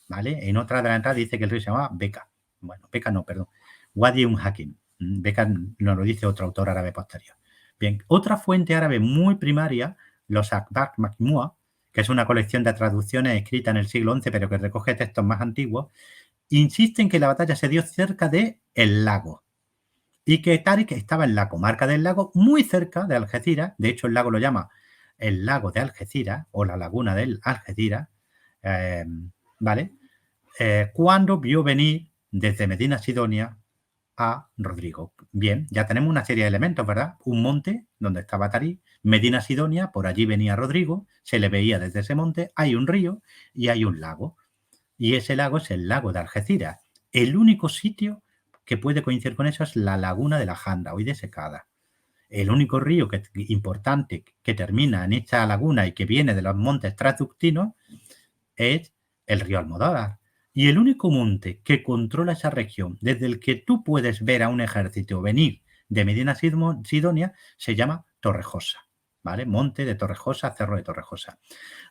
¿vale? En otra de las entradas dice que el río se llamaba Beca. Bueno, Beca no, perdón. Wadi Hakim. Beca nos lo dice otro autor árabe posterior. Bien, otra fuente árabe muy primaria, los Akbar Majmua, que es una colección de traducciones escritas en el siglo XI, pero que recoge textos más antiguos, insiste en que la batalla se dio cerca de el lago y que Tarik estaba en la comarca del lago, muy cerca de Algeciras. De hecho, el lago lo llama el lago de Algeciras o la laguna del Algeciras, ¿vale? Cuando vio venir desde Medina Sidonia a Rodrigo. Bien, ya tenemos una serie de elementos, ¿verdad? Un monte donde estaba Tarik, Medina Sidonia, por allí venía Rodrigo, se le veía desde ese monte, hay un río y hay un lago. Y ese lago es el lago de Algeciras. El único sitio que puede coincidir con eso es la laguna de la Janda, hoy desecada. El único río importante que termina en esta laguna y que viene de los montes transductinos es el río Almodóvar. Y el único monte que controla esa región, desde el que tú puedes ver a un ejército venir de Medina Sidonia, se llama Torrejosa, ¿vale? Monte de Torrejosa, Cerro de Torrejosa.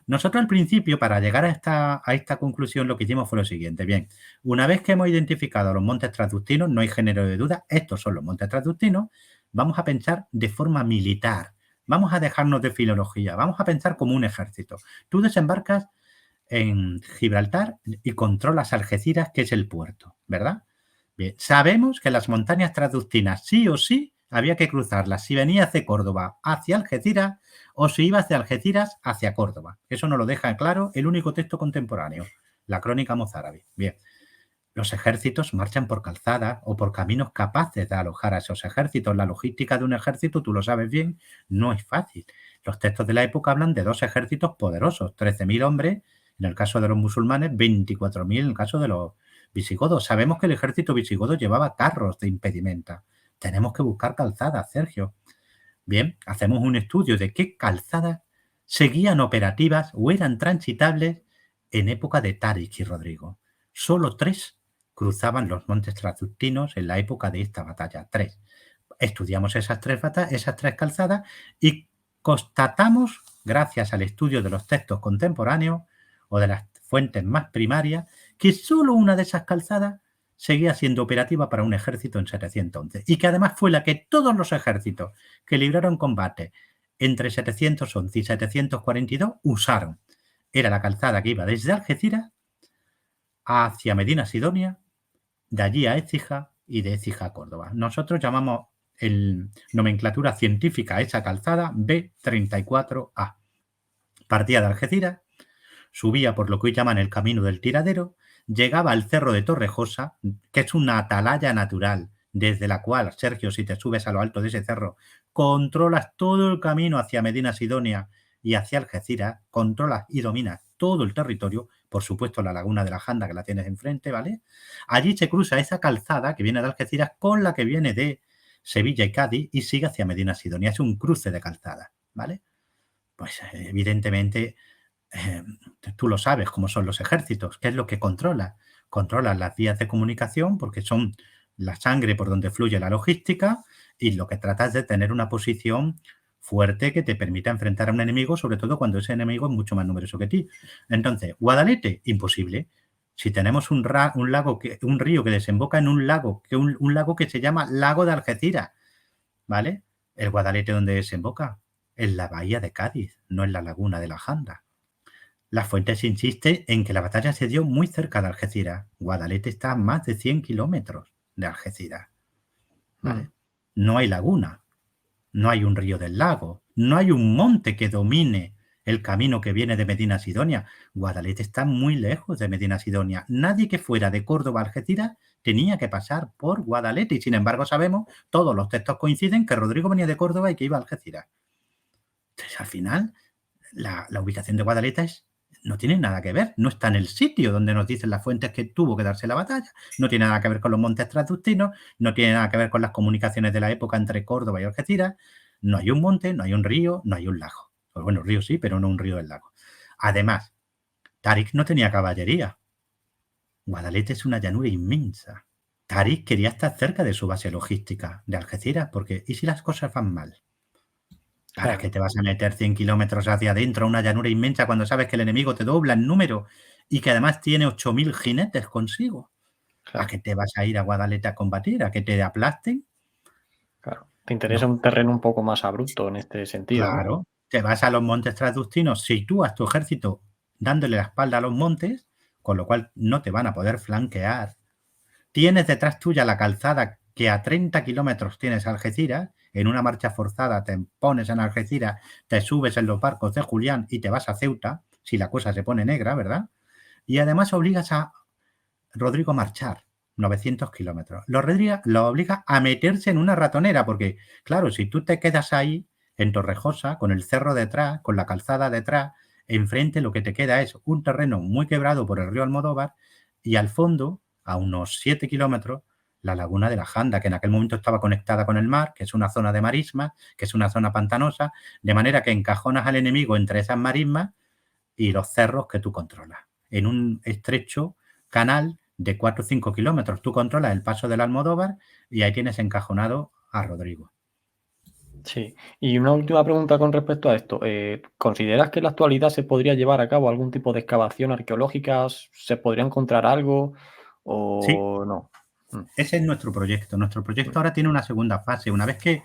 Nosotros al principio, para llegar a esta conclusión, lo que hicimos fue lo siguiente. Bien, una vez que hemos identificado los montes transductinos, no hay género de duda, estos son los montes transductinos, vamos a pensar de forma militar, vamos a dejarnos de filología, vamos a pensar como un ejército. Tú desembarcas en Gibraltar y controlas Algeciras, que es el puerto, ¿verdad? Bien, sabemos que las montañas transductinas sí o sí había que cruzarlas si venías de Córdoba hacia Algeciras o si ibas de Algeciras hacia Córdoba. Eso nos lo deja claro el único texto contemporáneo, la crónica mozárabe. Bien, los ejércitos marchan por calzadas o por caminos capaces de alojar a esos ejércitos. La logística de un ejército, tú lo sabes bien, no es fácil. Los textos de la época hablan de dos ejércitos poderosos, 13.000 hombres, en el caso de los musulmanes, 24.000 en el caso de los visigodos. Sabemos que el ejército visigodo llevaba carros de impedimenta. Tenemos que buscar calzadas, Sergio. Bien, hacemos un estudio de qué calzadas seguían operativas o eran transitables en época de Tarik y Rodrigo. Solo 3 cruzaban los montes transductinos en la época de esta batalla. 3. Estudiamos esas tres calzadas y constatamos, gracias al estudio de los textos contemporáneos o de las fuentes más primarias, que solo una de esas calzadas seguía siendo operativa para un ejército en 711 y que además fue la que todos los ejércitos que libraron combate entre 711 y 742 usaron. Era la calzada que iba desde Algeciras hacia Medina Sidonia, de allí a Écija y de Écija a Córdoba. Nosotros llamamos en nomenclatura científica a esa calzada B34A. Partía de Algeciras, subía por lo que hoy llaman el Camino del Tiradero, llegaba al Cerro de Torrejosa, que es una atalaya natural, desde la cual, Sergio, si te subes a lo alto de ese cerro, controlas todo el camino hacia Medina Sidonia y hacia Algeciras, controlas y dominas todo el territorio, por supuesto la laguna de la Janda que la tienes enfrente, ¿vale? Allí se cruza esa calzada que viene de Algeciras con la que viene de Sevilla y Cádiz y sigue hacia Medina Sidonia. Es un cruce de calzada, ¿vale? Pues evidentemente tú lo sabes cómo son los ejércitos, qué es lo que controla. Controlan las vías de comunicación porque son la sangre por donde fluye la logística y lo que trata es de tener una posición fuerte que te permita enfrentar a un enemigo, sobre todo cuando ese enemigo es mucho más numeroso que ti. Entonces, Guadalete, imposible. Si tenemos un río que desemboca en un lago que se llama Lago de Algeciras, ¿vale? El Guadalete, ¿dónde desemboca? En la bahía de Cádiz, no en la laguna de la Janda. Las fuentes insisten en que la batalla se dio muy cerca de Algeciras. Guadalete está a más de 100 kilómetros de Algeciras, ¿vale? No hay laguna, no hay un río del lago, no hay un monte que domine el camino que viene de Medina Sidonia. Guadalete está muy lejos de Medina Sidonia. Nadie que fuera de Córdoba a Algeciras tenía que pasar por Guadalete y sin embargo sabemos, todos los textos coinciden que Rodrigo venía de Córdoba y que iba a Algeciras. Entonces al final la ubicación de Guadalete no tiene nada que ver, no está en el sitio donde nos dicen las fuentes que tuvo que darse la batalla, no tiene nada que ver con los montes transdustinos, no tiene nada que ver con las comunicaciones de la época entre Córdoba y Algeciras, no hay un monte, no hay un río, no hay un lago. Pues bueno, río sí, pero no un río del lago. Además, Táriq no tenía caballería. Guadalete es una llanura inmensa. Táriq quería estar cerca de su base logística de Algeciras, porque ¿y si las cosas van mal? ¿Para qué te vas a meter 100 kilómetros hacia adentro a una llanura inmensa cuando sabes que el enemigo te dobla en número y que además tiene 8.000 jinetes consigo? Claro. ¿A qué te vas a ir a Guadalete a combatir? ¿A que te aplasten? Claro. Te interesa un terreno un poco más abrupto en este sentido, Claro. ¿no? Te vas a los montes transdustinos, sitúas tu ejército dándole la espalda a los montes, con lo cual no te van a poder flanquear. Tienes detrás tuya la calzada que a 30 kilómetros tienes Algeciras, en una marcha forzada te pones en Algeciras, te subes en los barcos de Julián y te vas a Ceuta, si la cosa se pone negra, ¿verdad? Y además obligas a Rodrigo a marchar 900 kilómetros. Lo obliga a meterse en una ratonera, porque, claro, si tú te quedas ahí, en Torrejosa, con el cerro detrás, con la calzada detrás, enfrente lo que te queda es un terreno muy quebrado por el río Almodóvar y al fondo, a unos 7 kilómetros, la laguna de la Janda, que en aquel momento estaba conectada con el mar, que es una zona de marismas, que es una zona pantanosa, de manera que encajonas al enemigo entre esas marismas y los cerros que tú controlas. En un estrecho canal de 4 o 5 kilómetros. Tú controlas el paso del Almodóvar y ahí tienes encajonado a Rodrigo. Sí. Y una última pregunta con respecto a esto. ¿Consideras que en la actualidad se podría llevar a cabo algún tipo de excavación arqueológica? ¿Se podría encontrar algo Sí, o no? ese es nuestro proyecto. Nuestro proyecto ahora tiene una segunda fase. Una vez que,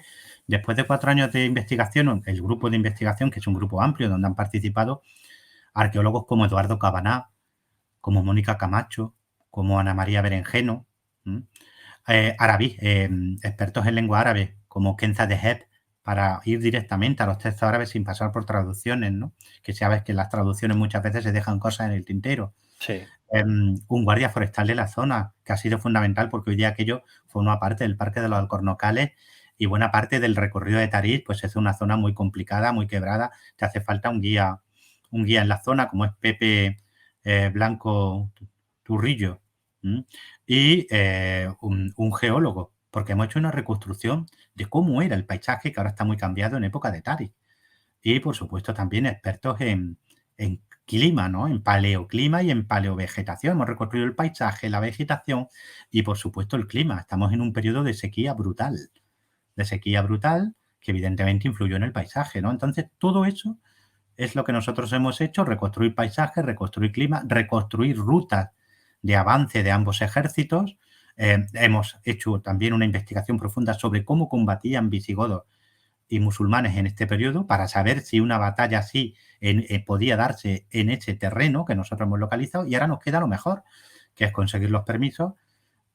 después de 4 años de investigación, el grupo de investigación, que es un grupo amplio donde han participado arqueólogos como Eduardo Cabaná, como Mónica Camacho, como Ana María Berenjeno, árabes, expertos en lengua árabe, como Kenza Deheb, para ir directamente a los textos árabes sin pasar por traducciones, ¿no? Que sabes que las traducciones muchas veces se dejan cosas en el tintero. Sí. Un guardia forestal de la zona, que ha sido fundamental porque hoy día aquello forma parte del Parque de los Alcornocales y buena parte del recorrido de Tarís, pues es una zona muy complicada, muy quebrada. Te hace falta un guía en la zona, como es Pepe Blanco Turrillo, y un geólogo, porque hemos hecho una reconstrucción de cómo era el paisaje, que ahora está muy cambiado en época de Tarís. Y, por supuesto, también expertos en clima, ¿no? En paleoclima y en paleovegetación. Hemos reconstruido el paisaje, la vegetación y, por supuesto, el clima. Estamos en un periodo de sequía brutal que evidentemente influyó en el paisaje, ¿no? Entonces, todo eso es lo que nosotros hemos hecho, reconstruir paisajes, reconstruir clima, reconstruir rutas de avance de ambos ejércitos. Hemos hecho también una investigación profunda sobre cómo combatían visigodos y musulmanes en este periodo para saber si una batalla así podía darse en ese terreno que nosotros hemos localizado y ahora nos queda lo mejor, que es conseguir los permisos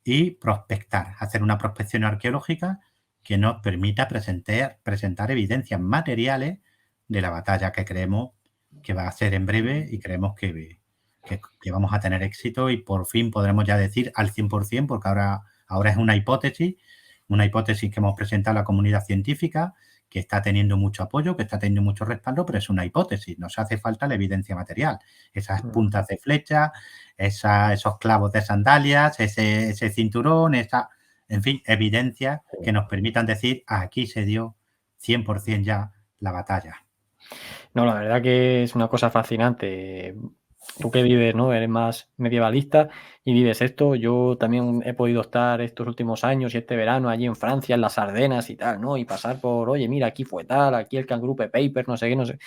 y prospectar, hacer una prospección arqueológica que nos permita presentar evidencias materiales de la batalla que creemos que va a ser en breve y creemos que vamos a tener éxito y por fin podremos ya decir al 100%, porque ahora es una hipótesis que hemos presentado a la comunidad científica, que está teniendo mucho apoyo, que está teniendo mucho respaldo, pero es una hipótesis, nos hace falta la evidencia material. Esas puntas de flecha, esos clavos de sandalias, ese cinturón, en fin, evidencias que nos permitan decir aquí se dio 100% ya la batalla. No, la verdad que es una cosa fascinante. Tú que vives, ¿no? Eres más medievalista y vives esto. Yo también he podido estar estos últimos años y este verano allí en Francia, en las Ardenas y tal, ¿no? Y pasar por, oye, mira, aquí fue tal, aquí el Cangrupe Paper, no sé qué, no sé.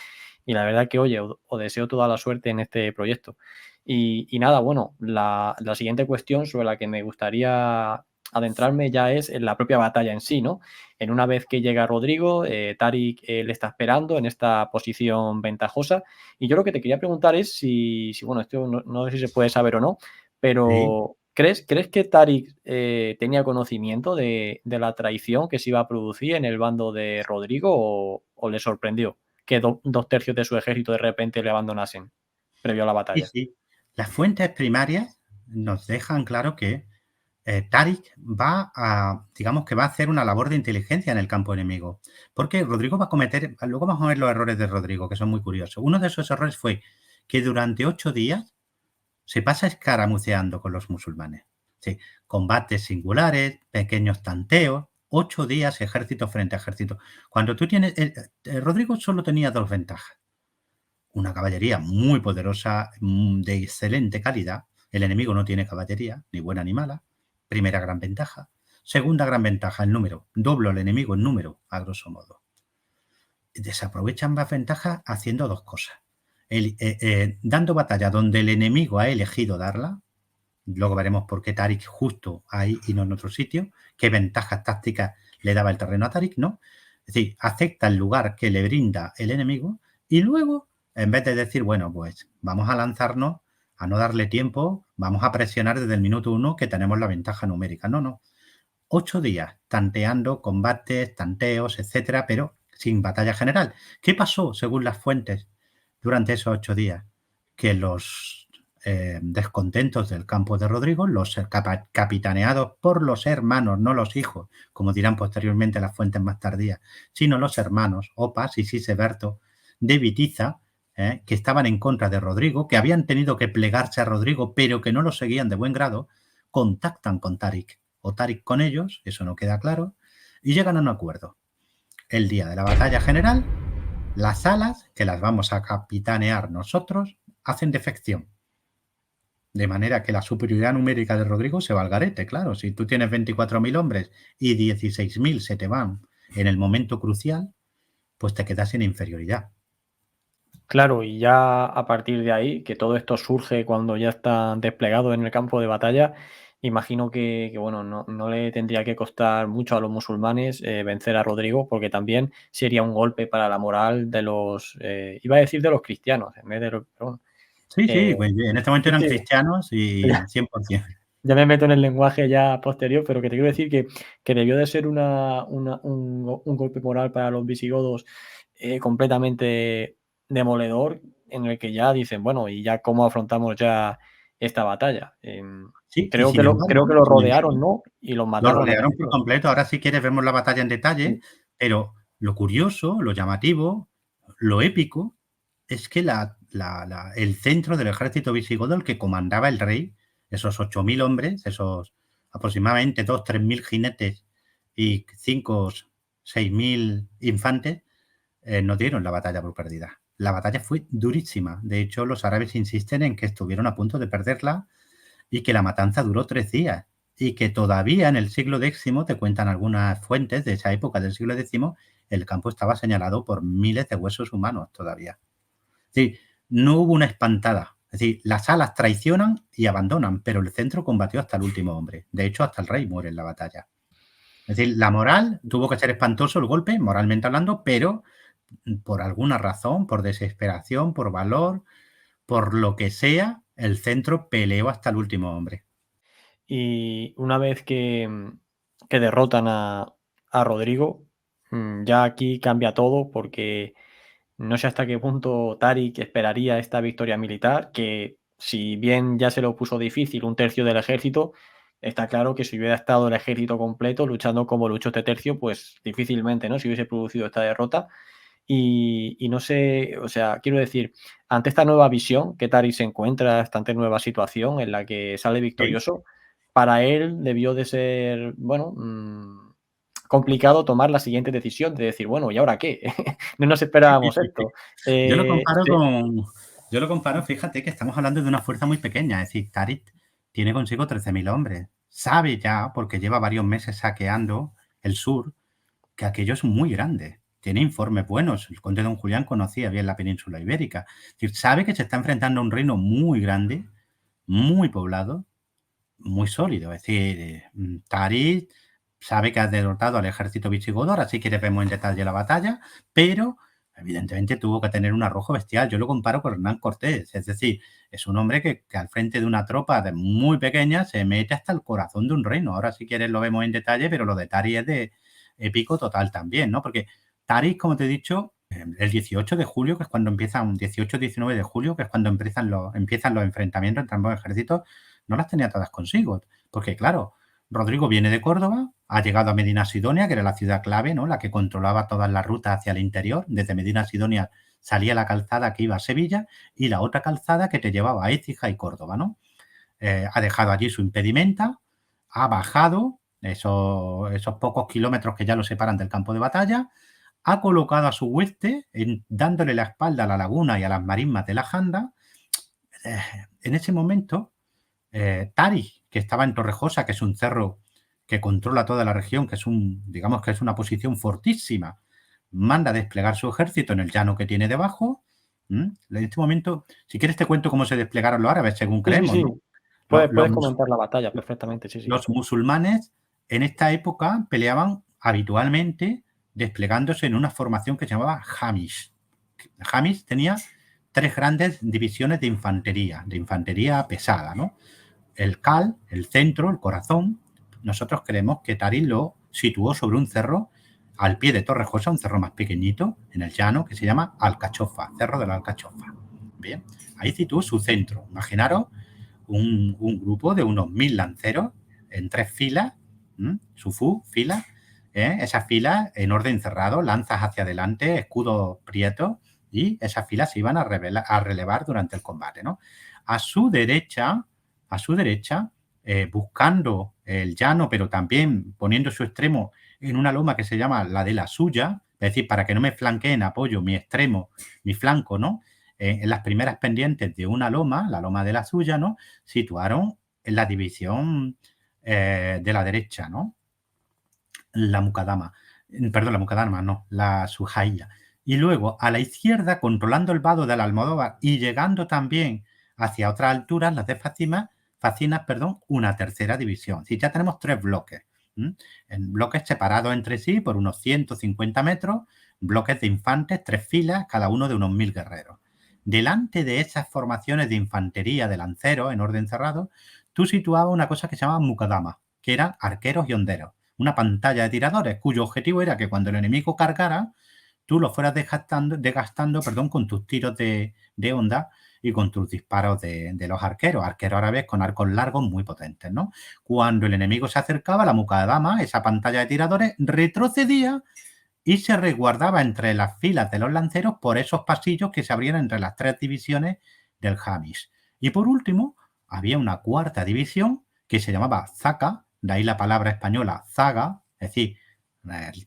Y la verdad que, oye, os deseo toda la suerte en este proyecto. Y nada, bueno, la siguiente cuestión sobre la que me gustaría adentrarme ya es en la propia batalla en sí, ¿no? En una vez que llega Rodrigo, Tarik le está esperando en esta posición ventajosa. Y yo lo que te quería preguntar es si bueno, esto no sé si se puede saber o no, Sí, pero ¿crees que Tarik tenía conocimiento de la traición que se iba a producir en el bando de Rodrigo o le sorprendió que dos tercios de su ejército de repente le abandonasen previo a la sí, batalla? sí. Las fuentes primarias nos dejan claro que Tarik va a, digamos que va a hacer una labor de inteligencia en el campo enemigo. Porque Rodrigo va a cometer, luego vamos a ver los errores de Rodrigo, que son muy curiosos. Uno de esos errores fue que durante 8 días se pasa escaramuceando con los musulmanes. Sí, combates singulares, pequeños tanteos, 8 días ejército frente a ejército. Cuando tú tienes, Rodrigo solo tenía dos ventajas. Una caballería muy poderosa, de excelente calidad. El enemigo no tiene caballería, ni buena ni mala. Primera gran ventaja. Segunda gran ventaja, el número. Doblo al enemigo en número, a grosso modo. Desaprovechan más ventajas haciendo dos cosas. Dando batalla donde el enemigo ha elegido darla. Luego veremos por qué Tarik justo ahí y no en otro sitio. Qué ventajas tácticas le daba el terreno a Tarik, ¿no? Es decir, acepta el lugar que le brinda el enemigo y luego, en vez de decir, bueno, pues vamos a lanzarnos, a no darle tiempo, vamos a presionar desde el minuto 1 que tenemos la ventaja numérica. No, no. 8 días tanteando, combates, tanteos, etcétera, pero sin batalla general. ¿Qué pasó, según las fuentes, durante esos 8 días? Que los descontentos del campo de Rodrigo, los capitaneados por los hermanos, no los hijos, como dirán posteriormente las fuentes más tardías, sino los hermanos, Opas y Siseberto, de Vitiza, que estaban en contra de Rodrigo, que habían tenido que plegarse a Rodrigo, pero que no lo seguían de buen grado, contactan con Tarik o Tarik con ellos, eso no queda claro, y llegan a un acuerdo. El día de la batalla general, las alas, que las vamos a capitanear nosotros, hacen defección. De manera que la superioridad numérica de Rodrigo se va al garete, claro. Si tú tienes 24.000 hombres y 16.000 se te van en el momento crucial, pues te quedas en inferioridad. Claro, y ya a partir de ahí, que todo esto surge cuando ya están desplegados en el campo de batalla, imagino que, bueno, no le tendría que costar mucho a los musulmanes vencer a Rodrigo, porque también sería un golpe para la moral de los, iba a decir de los cristianos, en vez de los, pero bueno, Sí, eh, sí, pues en este momento sí, eran sí, cristianos y 100%. ya me meto en el lenguaje ya posterior, pero que te quiero decir que debió de ser un golpe moral para los visigodos completamente demoledor, en el que ya dicen, bueno, ¿y ya cómo afrontamos ya esta batalla? Sí, y Creo que lo sin rodearon, embargo, ¿no? Y los lo mataron a rodearon casi por todos. completo. Ahora, si quieres, vemos la batalla en detalle, Sí. pero lo curioso, lo llamativo, lo épico, es que el centro del ejército visigodo, el que comandaba el rey, esos 8.000 hombres, esos aproximadamente 2.000 3.000 jinetes y 5.000 6.000 infantes, no dieron la batalla por perdida. La batalla fue durísima. De hecho, los árabes insisten en que estuvieron a punto de perderla y que la matanza duró 3 días y que todavía en el siglo X, te cuentan algunas fuentes de esa época del siglo X, el campo estaba señalado por miles de huesos humanos todavía. Es decir, no hubo una espantada. Es decir, las alas traicionan y abandonan, pero el centro combatió hasta el último hombre. De hecho, hasta el rey muere en la batalla. Es decir, la moral tuvo que ser espantoso el golpe, moralmente hablando, pero por alguna razón, por desesperación, por valor, por lo que sea, el centro peleó hasta el último hombre. Y una vez que derrotan a Rodrigo, ya aquí cambia todo porque no sé hasta qué punto Tarik esperaría esta victoria militar, que si bien ya se lo puso difícil un tercio del ejército, está claro que si hubiera estado el ejército completo luchando como luchó este tercio, pues difícilmente, ¿no? Se hubiese producido esta derrota. Y no sé, o sea, quiero decir, ante esta nueva visión que Tarik se encuentra, esta ante nueva situación en la que sale Sí. victorioso, para él debió de ser, bueno, complicado tomar la siguiente decisión de decir, bueno, ¿y ahora qué? No nos esperábamos esto. Yo lo comparo Sí, yo lo comparo, fíjate que estamos hablando de una fuerza muy pequeña, es decir, Tarik tiene consigo 13.000 hombres. Sabe ya, porque lleva varios meses saqueando el sur, que aquello es muy grande. Tiene informes buenos. El conde don Julián conocía bien la península ibérica. Es decir, sabe que se está enfrentando a un reino muy grande, muy poblado, muy sólido. Es decir, Tarik sabe que ha derrotado al ejército visigodo, ahora sí que vemos en detalle la batalla, pero evidentemente tuvo que tener un arrojo bestial. Yo lo comparo con Hernán Cortés, es decir, es un hombre que al frente de una tropa muy pequeña se mete hasta el corazón de un reino. Ahora si quieres lo vemos en detalle, pero lo de Tarik es de épico total también, ¿no? Porque Tarik, como te he dicho, el 18 de julio, que es cuando empiezan, 18-19 de julio, que es cuando empiezan los enfrentamientos entre ambos ejércitos, no las tenía todas consigo. Porque, claro, Rodrigo viene de Córdoba, ha llegado a Medina Sidonia, que era la ciudad clave, ¿no? La que controlaba todas las rutas hacia el interior. Desde Medina Sidonia salía la calzada que iba a Sevilla y la otra calzada que te llevaba a Écija y Córdoba, ¿no? Ha dejado allí su impedimenta, ha bajado esos pocos kilómetros que ya lo separan del campo de batalla, ha colocado a su hueste, dándole la espalda a la laguna y a las marismas de la Janda. En ese momento, Tarik, que estaba en Torrejosa, que es un cerro que controla toda la región, que es digamos que es una posición fortísima, manda a desplegar su ejército en el llano que tiene debajo. En este momento, si quieres te cuento cómo se desplegaron los árabes, según sí, sí, creemos, sí. ¿no? Puedes comentar la batalla perfectamente, sí, sí. Los musulmanes en esta época peleaban habitualmente desplegándose en una formación que se llamaba Hamish. Hamish tenía 3 grandes divisiones de infantería pesada, ¿no? El Cal, el centro, el corazón. Nosotros creemos que Tarik lo situó sobre un cerro al pie de Torrejosa, un cerro más pequeñito, en el llano, que se llama Alcachofa, Cerro de la Alcachofa. Bien, ahí situó su centro. Imaginaros un grupo de unos 1.000 lanceros en 3 filas, sufú, filas, esas filas en orden cerrado, lanzas hacia adelante, escudos prietos, y esas filas se iban a relevar durante el combate, ¿no? A su derecha, buscando el llano, pero también poniendo su extremo en una loma que se llama la de la suya, es decir, para que no me flanqueen apoyo mi extremo, mi flanco, ¿no? En las primeras pendientes de una loma, la loma de la suya, ¿no? Situaron en la división de la derecha, ¿no? La Mucadama. Perdón, la Mucadama, no, la Sujaiya. Y luego, a la izquierda, controlando el vado de la Almodóvar y llegando también hacia otras alturas, las de Facinas, una tercera división. Si ya tenemos 3 bloques, en bloques separados entre sí por unos 150 metros, bloques de infantes, 3 filas, cada uno de unos 1.000 guerreros. Delante de esas formaciones de infantería de lanceros en orden cerrado, tú situabas una cosa que se llama Mucadama, que eran arqueros y honderos. Una pantalla de tiradores cuyo objetivo era que cuando el enemigo cargara, tú lo fueras desgastando con tus tiros de onda y con tus disparos de los arqueros árabes con arcos largos muy potentes, ¿no? Cuando el enemigo se acercaba, la Mucadama, esa pantalla de tiradores, retrocedía y se resguardaba entre las filas de los lanceros por esos pasillos que se abrían entre las 3 divisiones del Hamish. Y por último, había una cuarta división que se llamaba Zaca, de ahí la palabra española zaga, es decir,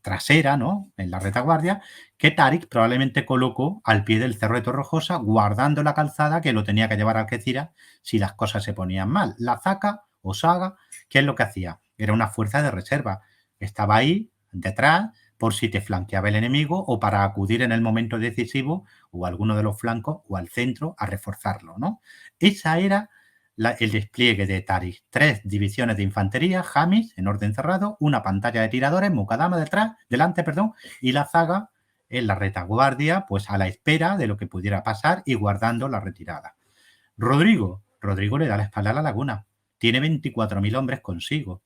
trasera, ¿no? En la retaguardia, que Tarik probablemente colocó al pie del cerro de Torrejosa, guardando la calzada que lo tenía que llevar a Algeciras si las cosas se ponían mal. La zaca o saga, ¿qué es lo que hacía? Era una fuerza de reserva. Estaba ahí, detrás, por si te flanqueaba el enemigo o para acudir en el momento decisivo o a alguno de los flancos o al centro a reforzarlo, ¿no? Esa era el despliegue de Tarik. 3 divisiones de infantería, Hamish en orden cerrado, una pantalla de tiradores, Mucadama delante, y la zaga en la retaguardia, pues a la espera de lo que pudiera pasar y guardando la retirada. Rodrigo le da la espalda a la laguna. Tiene 24.000 hombres consigo.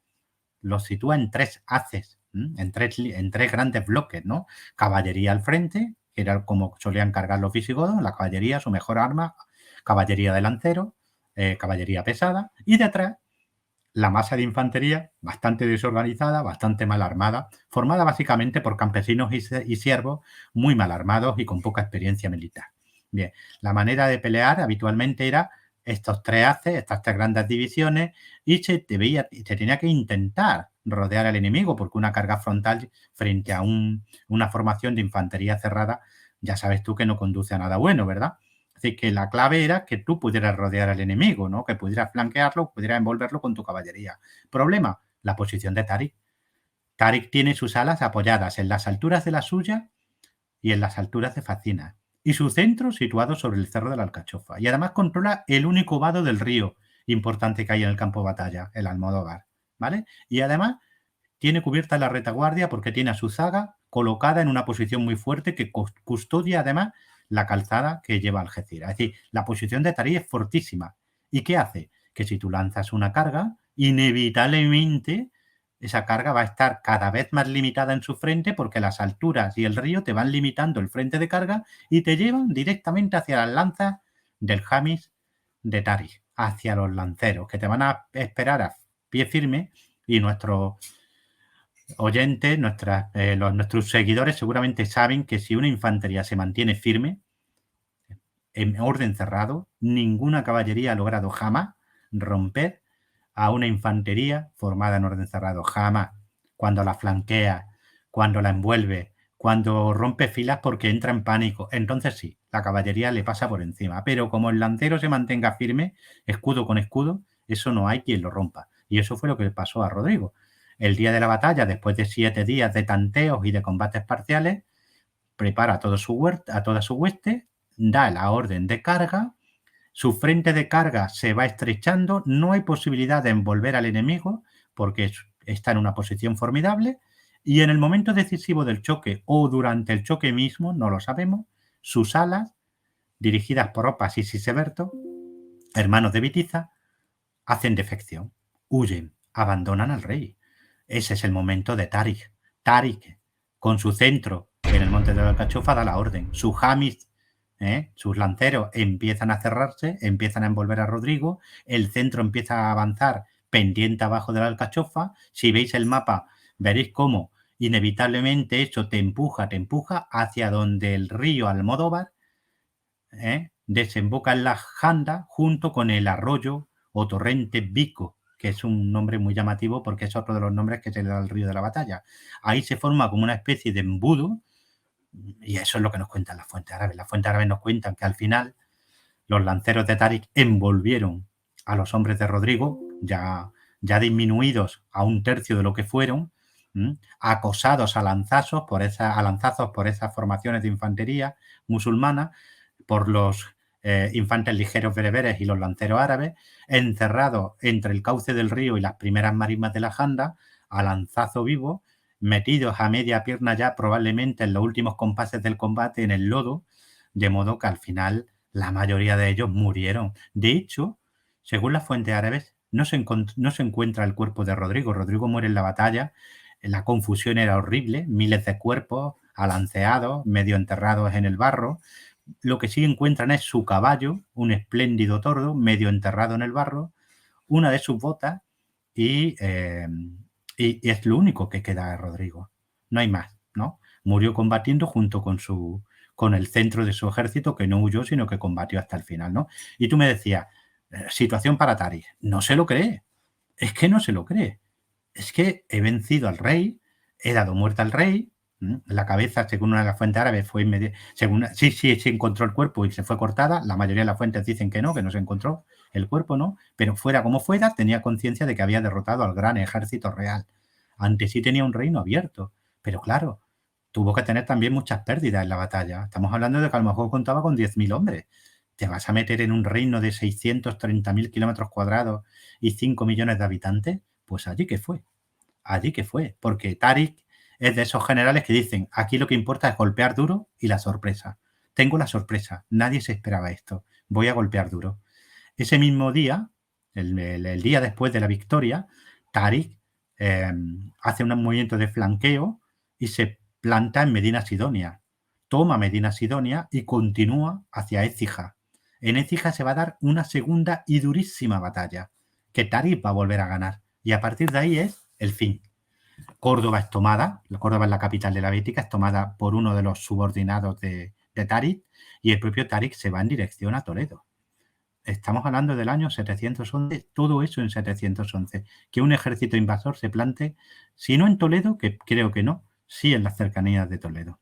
Los sitúa en 3 haces, en tres grandes bloques, ¿no? Caballería al frente, que era como solían cargar los visigodos, la caballería, su mejor arma, caballería de lancero, caballería pesada, y detrás la masa de infantería bastante desorganizada, bastante mal armada, formada básicamente por campesinos y siervos muy mal armados y con poca experiencia militar. Bien, la manera de pelear habitualmente era estos tres haces, estas tres grandes divisiones, y se tenía que intentar rodear al enemigo, porque una carga frontal frente a una formación de infantería cerrada, ya sabes tú que no conduce a nada bueno, ¿verdad? Así que la clave era que tú pudieras rodear al enemigo, ¿no? Que pudieras flanquearlo, pudieras envolverlo con tu caballería. Problema, la posición de Tarik. Tarik tiene sus alas apoyadas en las alturas de la suya y en las alturas de Facina, y su centro situado sobre el Cerro de la Alcachofa. Y además controla el único vado del río importante que hay en el campo de batalla, el Almodóvar, ¿vale? Y además tiene cubierta la retaguardia porque tiene a su zaga colocada en una posición muy fuerte que custodia además la calzada que lleva a Algeciras. Es decir, la posición de Tarik es fortísima. ¿Y qué hace? Que si tú lanzas una carga, inevitablemente esa carga va a estar cada vez más limitada en su frente porque las alturas y el río te van limitando el frente de carga y te llevan directamente hacia las lanzas del Jamis de Tarik, hacia los lanceros, que te van a esperar a pie firme, y nuestros oyentes, nuestros seguidores seguramente saben que si una infantería se mantiene firme, en orden cerrado, ninguna caballería ha logrado jamás romper a una infantería formada en orden cerrado. Jamás. Cuando la flanquea, cuando la envuelve, cuando rompe filas porque entra en pánico, entonces sí, la caballería le pasa por encima. Pero como el lancero se mantenga firme, escudo con escudo, eso no hay quien lo rompa. Y eso fue lo que le pasó a Rodrigo. El día de la batalla, después de 7 días de tanteos y de combates parciales, prepara a toda su hueste, da la orden de carga, su frente de carga se va estrechando, no hay posibilidad de envolver al enemigo porque está en una posición formidable, y en el momento decisivo del choque o durante el choque mismo, no lo sabemos, sus alas, dirigidas por Opas y Siseberto, hermanos de Bitiza, hacen defección, huyen, abandonan al rey. Ese es el momento de Tarik. Tarik, con su centro en el monte de la Alcachofa, da la orden. Sus Jamis, sus lanceros empiezan a cerrarse, empiezan a envolver a Rodrigo, el centro empieza a avanzar pendiente abajo de la Alcachofa. Si veis el mapa, veréis cómo inevitablemente eso te empuja hacia donde el río Almodóvar desemboca en la Janda junto con el arroyo o torrente Vico, que es un nombre muy llamativo porque es otro de los nombres que se le da al río de la batalla. Ahí se forma como una especie de embudo, y eso es lo que nos cuentan las fuentes árabes. Las fuentes árabes nos cuentan que al final los lanceros de Tarik envolvieron a los hombres de Rodrigo, ya disminuidos a un tercio de lo que fueron, acosados a lanzazos por esas formaciones de infantería musulmana, por los infantes ligeros bereberes y los lanceros árabes, encerrados entre el cauce del río y las primeras marismas de la Janda, a lanzazo vivo, metidos a media pierna ya probablemente en los últimos compases del combate en el lodo, de modo que al final la mayoría de ellos murieron. De hecho, según las fuentes árabes, no se encuentra el cuerpo de Rodrigo. Rodrigo muere en la batalla, la confusión era horrible, miles de cuerpos alanceados, medio enterrados en el barro. Lo que sí encuentran es su caballo, un espléndido tordo, medio enterrado en el barro, una de sus botas, y es lo único que queda de Rodrigo. No hay más, ¿no? Murió combatiendo junto con el centro de su ejército, que no huyó, sino que combatió hasta el final, ¿no? Y tú me decías, situación para Tarik. No se lo cree. Es que no se lo cree. Es que he vencido al rey, he dado muerte al rey. La cabeza, según una de las fuentes árabes, fue sí, se encontró el cuerpo y se fue cortada. La mayoría de las fuentes dicen que no se encontró el cuerpo, ¿no? Pero fuera como fuera, tenía conciencia de que había derrotado al gran ejército real. Antes sí tenía un reino abierto, pero claro, tuvo que tener también muchas pérdidas en la batalla. Estamos hablando de que a lo mejor contaba con 10.000 hombres. ¿Te vas a meter en un reino de 630.000 kilómetros cuadrados y 5 millones de habitantes? Pues allí que fue, porque Tarik es de esos generales que dicen, aquí lo que importa es golpear duro y la sorpresa. Tengo la sorpresa, nadie se esperaba esto, voy a golpear duro. Ese mismo día, el día después de la victoria, Tarik hace un movimiento de flanqueo y se planta en Medina Sidonia. Toma Medina Sidonia y continúa hacia Écija. En Écija se va a dar una segunda y durísima batalla, que Tarik va a volver a ganar. Y a partir de ahí es el fin. Córdoba es tomada, Córdoba es la capital de la Bética, es tomada por uno de los subordinados de Tarik, y el propio Tarik se va en dirección a Toledo. estamos hablando del año 711, todo eso en 711. Que un ejército invasor se plante, si no en Toledo, que creo que no, sí en las cercanías de Toledo.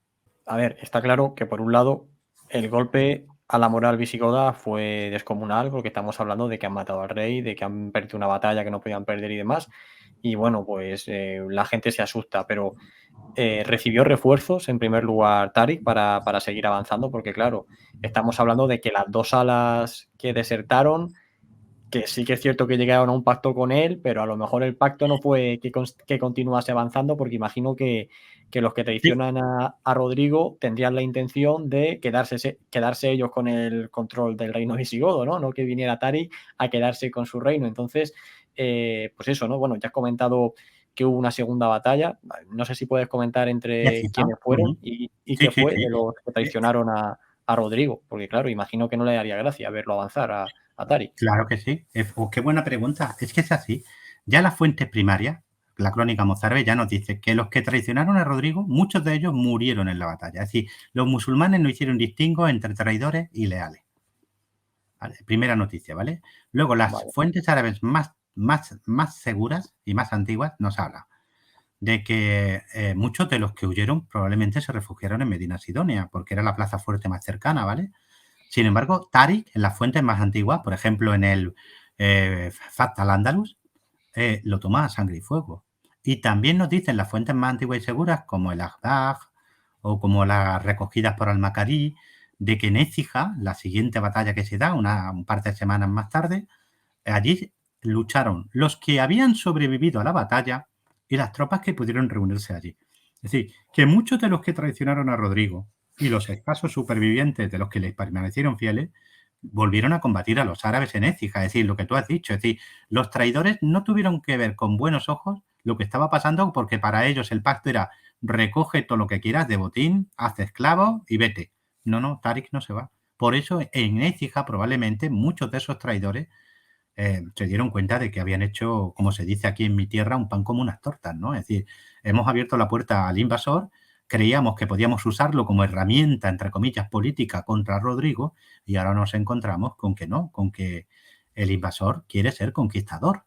A ver, está claro que por un lado el golpe a la moral visigoda fue descomunal, porque estamos hablando de que han matado al rey, de que han perdido una batalla que no podían perder y demás. Y bueno, pues la gente se asusta, pero recibió refuerzos en primer lugar Tarik para seguir avanzando, porque claro, estamos hablando de que las dos alas que desertaron, que sí que es cierto que llegaron a un pacto con él, pero a lo mejor el pacto no fue que continuase avanzando, porque imagino que los que Sí, traicionan a Rodrigo tendrían la intención de quedarse ellos con el control del reino visigodo, ¿no? No que viniera Tarik a quedarse con su reino. Entonces, pues eso, ¿no? Bueno, ya has comentado que hubo una segunda batalla. No sé si puedes comentar entre Écija. quiénes fueron Ujú. y Sí, qué sí, fue sí. de los que traicionaron a Rodrigo, porque claro, imagino que no le daría gracia verlo avanzar a Tarik. Claro que sí. Qué buena pregunta. Es que es así. Ya las fuentes primarias, la crónica mozárabe ya nos dice que los que traicionaron a Rodrigo, muchos de ellos murieron en la batalla. Es decir, los musulmanes no hicieron distingo entre traidores y leales. ¿Vale? Primera noticia, ¿vale? Luego, las Vale. fuentes árabes más seguras y más antiguas nos hablan de que muchos de los que huyeron probablemente se refugiaron en Medina Sidonia, porque era la plaza fuerte más cercana, ¿vale? Sin embargo, Tarik, en las fuentes más antiguas, por ejemplo, en el Fath al-Andalus, lo toma a sangre y fuego. Y también nos dicen las fuentes más antiguas y seguras, como el Aghdab o como las recogidas por Al-Makari, de que en Écija, la siguiente batalla que se da, un par de semanas más tarde, allí lucharon los que habían sobrevivido a la batalla y las tropas que pudieron reunirse allí. Es decir, que muchos de los que traicionaron a Rodrigo y los escasos supervivientes de los que les permanecieron fieles volvieron a combatir a los árabes en Écija. Es decir, lo que tú has dicho. Es decir, los traidores no tuvieron que ver con buenos ojos lo que estaba pasando porque para ellos el pacto era recoge todo lo que quieras de botín, haz esclavos y vete. No, no, Tarik no se va. Por eso en Écija probablemente muchos de esos traidores se dieron cuenta de que habían hecho, como se dice aquí en mi tierra, un pan como unas tortas, ¿no? Es decir, hemos abierto la puerta al invasor, creíamos que podíamos usarlo como herramienta, entre comillas, política contra Rodrigo, y ahora nos encontramos con que no, con que el invasor quiere ser conquistador.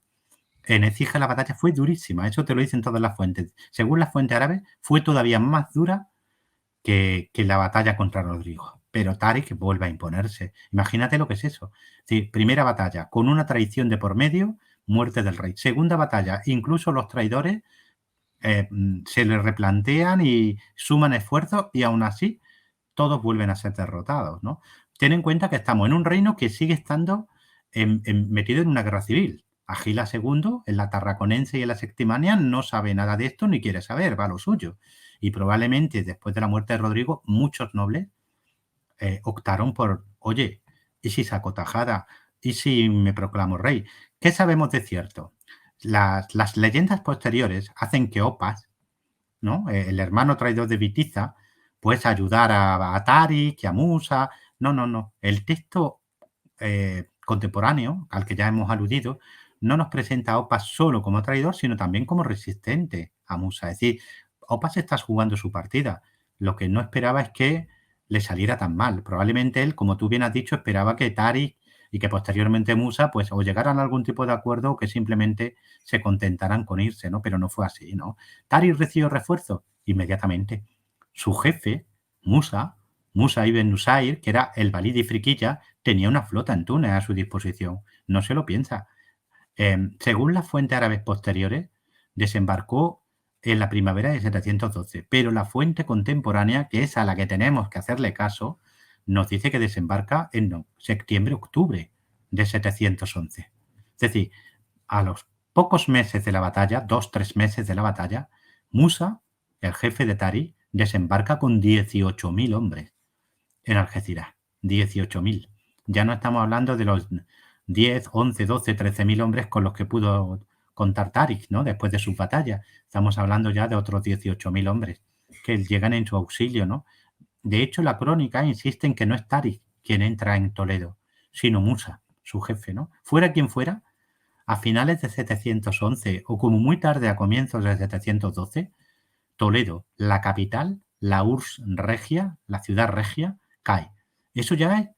En Écija la batalla fue durísima, eso te lo dicen todas las fuentes. Según las fuentes árabes, fue todavía más dura que la batalla contra Rodrigo. Pero Tarik vuelve a imponerse. Imagínate lo que es eso. Sí, primera batalla, con una traición de por medio, muerte del rey. Segunda batalla, incluso los traidores se les replantean y suman esfuerzos y aún así todos vuelven a ser derrotados, ¿no? Ten en cuenta que estamos en un reino que sigue estando metido en una guerra civil. Agila II, en la Tarraconense y en la Septimania, no sabe nada de esto ni quiere saber, va a lo suyo. Y probablemente después de la muerte de Rodrigo, muchos nobles optaron por, oye, ¿y si saco tajada? ¿Y si me proclamo rey? ¿Qué sabemos de cierto? Las leyendas posteriores hacen que Opas, ¿no? El hermano traidor de Vitiza, pues ayudar a Tarik y a Musa. No, no, no. El texto contemporáneo, al que ya hemos aludido, no nos presenta a Opas solo como traidor, sino también como resistente a Musa. Es decir, Opas está jugando su partida. Lo que no esperaba es que le saliera tan mal. Probablemente él, como tú bien has dicho, esperaba que Tarik y que posteriormente Musa, pues o llegaran a algún tipo de acuerdo o que simplemente se contentaran con irse, ¿no? Pero no fue así, ¿no? Tarik recibió refuerzo inmediatamente. Su jefe, Musa ibn Nusair, que era el valí de Friquilla, tenía una flota en Túnez a su disposición. No se lo piensa. Según las fuentes árabes posteriores, desembarcó en la primavera de 712, pero la fuente contemporánea, que es a la que tenemos que hacerle caso, nos dice que desembarca en septiembre-octubre de 711. Es decir, a los pocos meses de la batalla, 2-3 meses de la batalla, Musa, el jefe de Tari, desembarca con 18.000 hombres en Algeciras. 18.000. Ya no estamos hablando de los 10, 11, 12, 13.000 hombres con los que pudo contar Tarik, ¿no? Después de sus batallas. Estamos hablando ya de otros 18.000 hombres que llegan en su auxilio, ¿no? De hecho, la crónica insiste en que no es Tarik quien entra en Toledo, sino Musa, su jefe, ¿no? Fuera quien fuera, a finales de 711 o como muy tarde a comienzos de 712, Toledo, la capital, la Urs Regia, la ciudad regia, cae. Eso ya es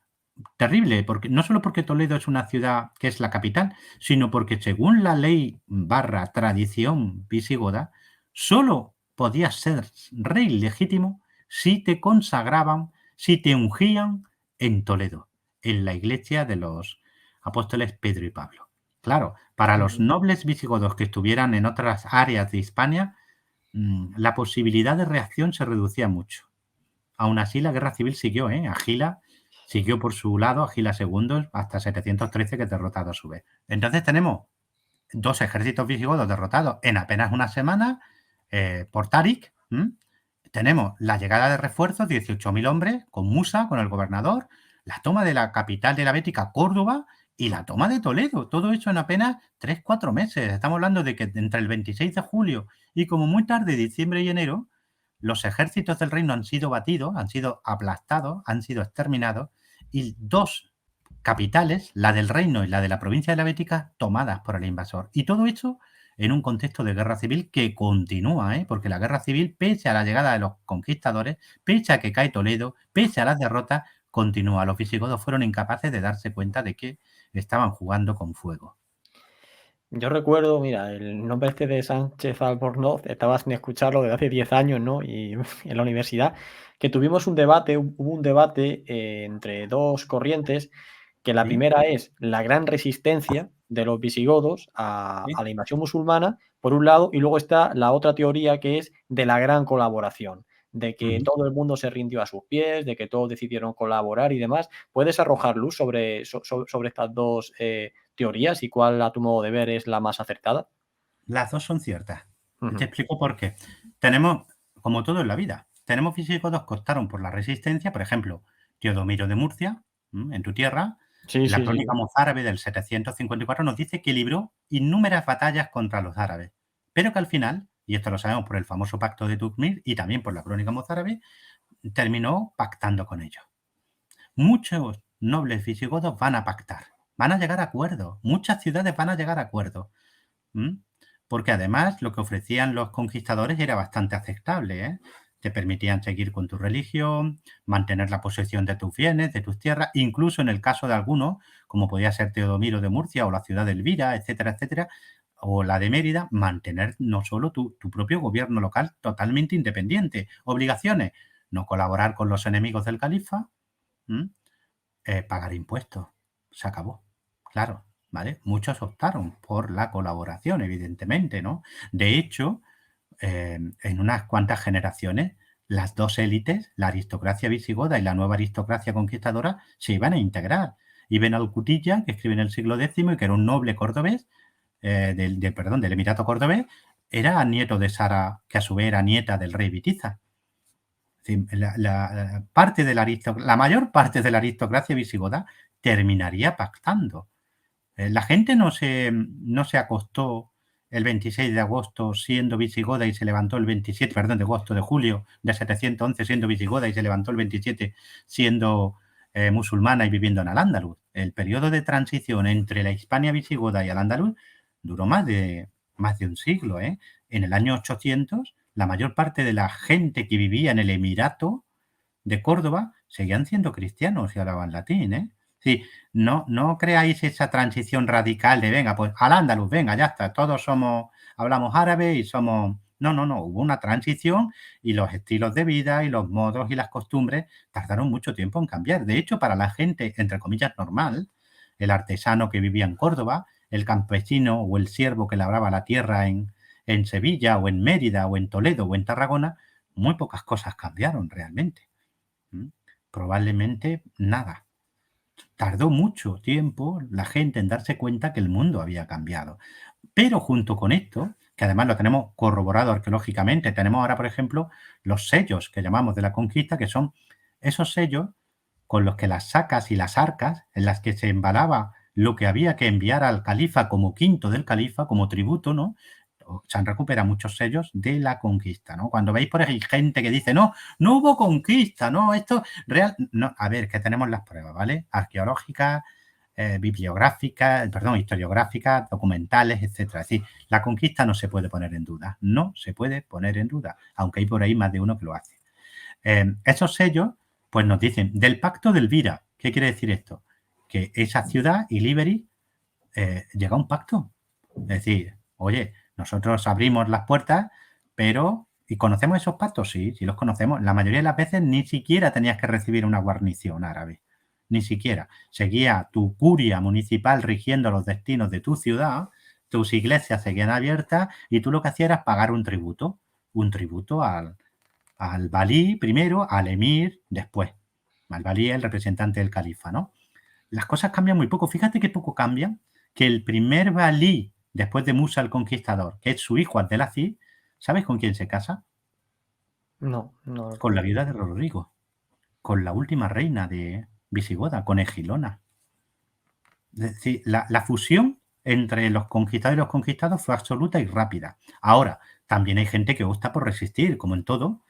terrible, porque no solo porque Toledo es una ciudad que es la capital, sino porque según la ley barra tradición visigoda, solo podías ser rey legítimo si te consagraban, si te ungían en Toledo, en la iglesia de los apóstoles Pedro y Pablo. Claro, para los Ujú. nobles visigodos que estuvieran en otras áreas de Hispania, la posibilidad de reacción se reducía mucho. Aún así, la guerra civil siguió, ¿eh? Agila siguió por su lado, Agila II, hasta 713, que es derrotado a su vez. Entonces tenemos dos ejércitos visigodos derrotados en apenas una semana por Tarik. Tenemos la llegada de refuerzos, 18.000 hombres, con Musa, con el gobernador, la toma de la capital de la Bética, Córdoba, y la toma de Toledo. Todo eso en apenas 3-4 meses. Estamos hablando de que entre el 26 de julio y como muy tarde, diciembre y enero, los ejércitos del reino han sido batidos, han sido aplastados, han sido exterminados, y dos capitales, la del reino y la de la provincia de la Bética, tomadas por el invasor. Y todo esto en un contexto de guerra civil que continúa, porque la guerra civil, pese a la llegada de los conquistadores, pese a que cae Toledo, pese a las derrotas, continúa. Los visigodos fueron incapaces de darse cuenta de que estaban jugando con fuego. Yo recuerdo, mira, el nombre este de Sánchez Albornoz, estaba sin escucharlo desde hace 10 años, ¿no? Y en la universidad, que tuvimos un debate, hubo un debate entre dos corrientes, que la ¿Sí? primera es la gran resistencia de los visigodos a ¿Sí? la invasión musulmana, por un lado, y luego está la otra teoría que es de la gran colaboración, de que Ujú. todo el mundo se rindió a sus pies, de que todos decidieron colaborar y demás. ¿Puedes arrojar luz sobre estas dos teorías y cuál, a tu modo de ver, es la más acertada? Las dos son ciertas. Te Ujú. explico por qué. Tenemos, como todo en la vida, tenemos visigodos que optaron por la resistencia, por ejemplo, Teodomiro de Murcia, en tu tierra, Sí, la sí, sí. crónica mozárabe del 754 nos dice que libró innúmeras batallas contra los árabes, pero que al final, y esto lo sabemos por el famoso pacto de Tukmir y también por la crónica mozárabe, terminó pactando con ellos. Muchos nobles visigodos van a pactar, van a llegar a acuerdos, muchas ciudades van a llegar a acuerdos. ¿Mm? Porque además lo que ofrecían los conquistadores era bastante aceptable, ¿eh? Te permitían seguir con tu religión, mantener la posesión de tus bienes, de tus tierras, incluso en el caso de algunos, como podía ser Teodomiro de Murcia o la ciudad de Elvira, etcétera, etcétera, o la de Mérida, mantener no solo tu propio gobierno local totalmente independiente. Obligaciones, no colaborar con los enemigos del califa, ¿m? Pagar impuestos. Se acabó. Claro, ¿vale? Muchos optaron por la colaboración, evidentemente, ¿no? De hecho, en unas cuantas generaciones, las dos élites, la aristocracia visigoda y la nueva aristocracia conquistadora, se iban a integrar. Ibn al-Qutiyya, que escribe en el siglo X y que era un noble cordobés, del Emirato cordobés, era nieto de Sara, que a su vez era nieta del rey Bitiza. La mayor parte de la aristocracia visigoda terminaría pactando. La gente no se acostó el 26 de agosto siendo visigoda y se levantó el 27, perdón, de agosto, de julio de 711 siendo visigoda y se levantó el 27 siendo musulmana y viviendo en Al-Ándalus. El periodo de transición entre la Hispania visigoda y Al-Ándalus duró más de un siglo. En el año 800, la mayor parte de la gente que vivía en el Emirato de Córdoba seguían siendo cristianos y hablaban latín. Sí, no creáis esa transición radical de venga, pues al andaluz, venga, ya está, todos hablamos árabe y somos. No, hubo una transición y los estilos de vida y los modos y las costumbres tardaron mucho tiempo en cambiar. De hecho, para la gente, entre comillas, normal, el artesano que vivía en Córdoba, el campesino o el siervo que labraba la tierra en Sevilla o en Mérida o en Toledo o en Tarragona, muy pocas cosas cambiaron realmente. Probablemente nada. Tardó mucho tiempo la gente en darse cuenta que el mundo había cambiado. Pero junto con esto, que además lo tenemos corroborado arqueológicamente, tenemos ahora, por ejemplo, los sellos que llamamos de la conquista, que son esos sellos con los que las sacas y las arcas, en las que se embalaba lo que había que enviar al califa como quinto del califa, como tributo, ¿no? Se han recuperado muchos sellos de la conquista, ¿no? Cuando veis por ahí gente que dice, no hubo conquista, no, esto real. No, a ver, que tenemos las pruebas, ¿vale? Arqueológicas, bibliográficas, perdón, historiográficas, documentales, etcétera. Es decir, la conquista no se puede poner en duda, no se puede poner en duda, aunque hay por ahí más de uno que lo hace. Esos sellos, pues nos dicen del Pacto de Elvira, ¿Qué quiere decir esto? Que esa ciudad, Ilíberi, llega a un pacto. Es decir, oye, nosotros abrimos las puertas, pero... ¿Y conocemos esos pactos? Sí, sí los conocemos. La mayoría de las veces ni siquiera tenías que recibir una guarnición árabe. Ni siquiera. Seguía tu curia municipal rigiendo los destinos de tu ciudad, tus iglesias seguían abiertas y tú lo que hacías era pagar un tributo. Un tributo al valí primero, al emir después. Al valí es el representante del califa, ¿no? Las cosas cambian muy poco. Fíjate que poco cambian. Que el primer valí, después de Musa el Conquistador, que es su hijo Abdelaziz, ¿sabes con quién se casa? No, no Con la recuerdo. viuda de Rodrigo, con la última reina de visigoda, con Egilona. Es decir, la fusión entre los conquistados y los conquistados fue absoluta y rápida. Ahora, también hay gente que opta por resistir, como en todo,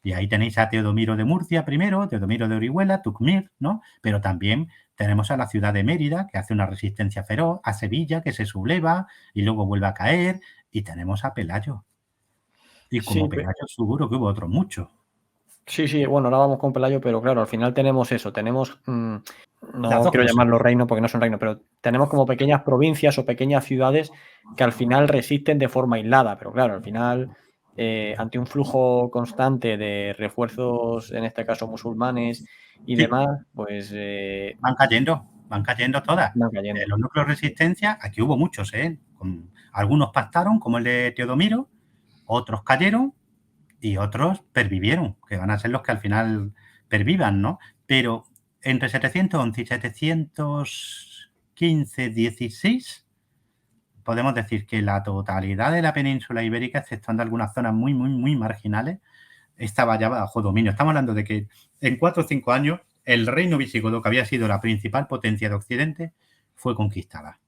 y ahí tenéis a Teodomiro de Murcia primero, Teodomiro de Orihuela, Tucmir, ¿no? Pero también tenemos a la ciudad de Mérida, que hace una resistencia feroz, a Sevilla, que se subleva y luego vuelve a caer, y tenemos a Pelayo. Y como Sí, Pelayo seguro que hubo otros muchos. sí, bueno, ahora vamos con Pelayo, pero claro, al final tenemos eso, tenemos, Las no dos quiero cosas. llamarlo reino porque no son reino, pero tenemos como pequeñas provincias o pequeñas ciudades que al final resisten de forma aislada, pero claro, al final, ante un flujo constante de refuerzos, en este caso musulmanes y Sí, demás, pues van cayendo todas. van cayendo. Los núcleos de resistencia, aquí hubo muchos, ¿eh? Algunos pactaron, como el de Teodomiro, otros cayeron y otros pervivieron, que van a ser los que al final pervivan, ¿no? Pero entre 711 y 715-16 podemos decir que la totalidad de la península ibérica, exceptuando algunas zonas muy, muy, muy marginales, estaba ya bajo dominio. Estamos hablando de que en 4 o 5 años el reino visigodo, que había sido la principal potencia de Occidente, fue conquistada.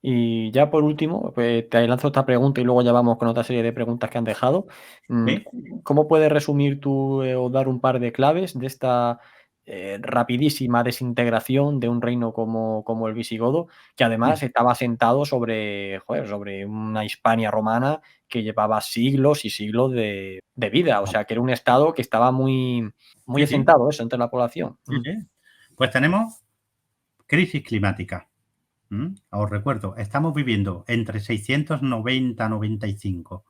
Y ya por último, pues te lanzo esta pregunta y luego ya vamos con otra serie de preguntas que han dejado. ¿Sí? ¿Cómo puedes resumir tú o dar un par de claves de esta rapidísima desintegración de un reino como el visigodo, que además estaba asentado sobre una Hispania romana que llevaba siglos y siglos de vida? O sea, que era un estado que estaba muy, muy Sí, sí, asentado eso entre la población. sí, sí. Pues tenemos crisis climática. Os recuerdo, estamos viviendo entre 690-95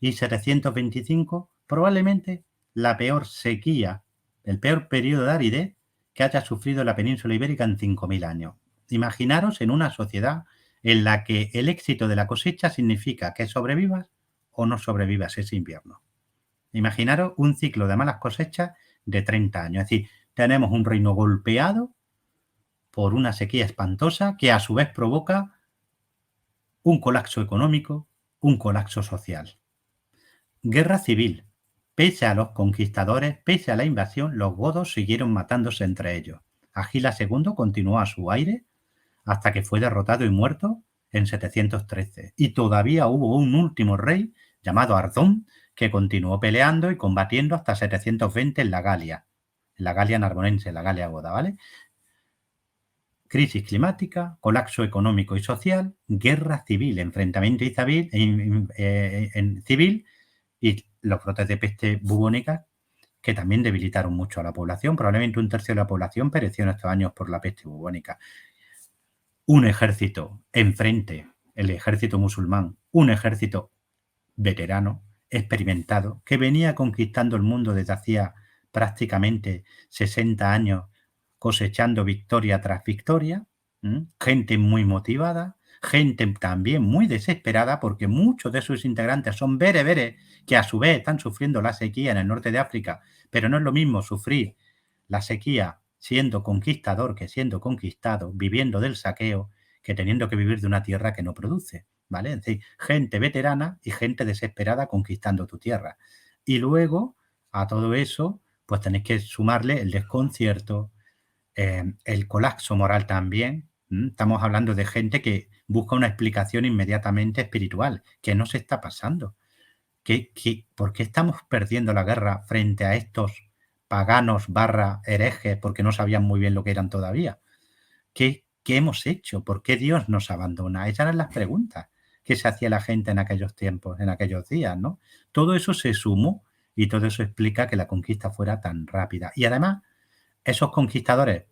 y 725, probablemente la peor sequía, el peor periodo de aridez que haya sufrido la península ibérica en 5.000 años. Imaginaros en una sociedad en la que el éxito de la cosecha significa que sobrevivas o no sobrevivas ese invierno. Imaginaros un ciclo de malas cosechas de 30 años. Es decir, tenemos un reino golpeado por una sequía espantosa que a su vez provoca un colapso económico, un colapso social. Guerra civil. Pese a los conquistadores, pese a la invasión, los godos siguieron matándose entre ellos. Agila II continuó a su aire hasta que fue derrotado y muerto en 713. Y todavía hubo un último rey llamado Ardón que continuó peleando y combatiendo hasta 720 en la Galia narbonense, en la Galia goda, ¿vale? Crisis climática, colapso económico y social, guerra civil, enfrentamiento civil y los brotes de peste bubónica que también debilitaron mucho a la población. Probablemente un tercio de la población pereció en estos años por la peste bubónica. Un ejército enfrente, el ejército musulmán, un ejército veterano, experimentado, que venía conquistando el mundo desde hacía prácticamente 60 años, cosechando victoria tras victoria, gente muy motivada, gente también muy desesperada, porque muchos de sus integrantes son bereberes que a su vez están sufriendo la sequía en el norte de África, pero no es lo mismo sufrir la sequía siendo conquistador que siendo conquistado, viviendo del saqueo, que teniendo que vivir de una tierra que no produce. ¿Vale? Es decir, gente veterana y gente desesperada conquistando tu tierra. Y luego, a todo eso, pues tenéis que sumarle el desconcierto, el colapso moral también. Estamos hablando de gente que busca una explicación inmediatamente espiritual. ¿Qué nos está pasando? ¿Por qué estamos perdiendo la guerra frente a estos paganos / herejes porque no sabían muy bien lo que eran todavía? ¿Qué hemos hecho? ¿Por qué Dios nos abandona? Esas eran las preguntas que se hacía la gente en aquellos tiempos, en aquellos días, ¿no? Todo eso se sumó y todo eso explica que la conquista fuera tan rápida. Y además, esos conquistadores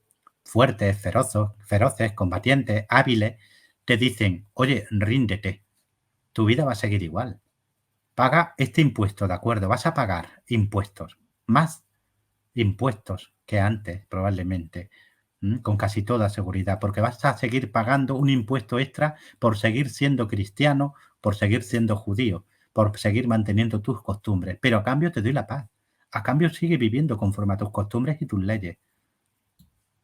fuertes, feroces, combatientes, hábiles, te dicen, oye, ríndete, tu vida va a seguir igual. Paga este impuesto, ¿de acuerdo? Vas a pagar impuestos, más impuestos que antes, probablemente, con casi toda seguridad, porque vas a seguir pagando un impuesto extra por seguir siendo cristiano, por seguir siendo judío, por seguir manteniendo tus costumbres, pero a cambio te doy la paz. A cambio sigue viviendo conforme a tus costumbres y tus leyes.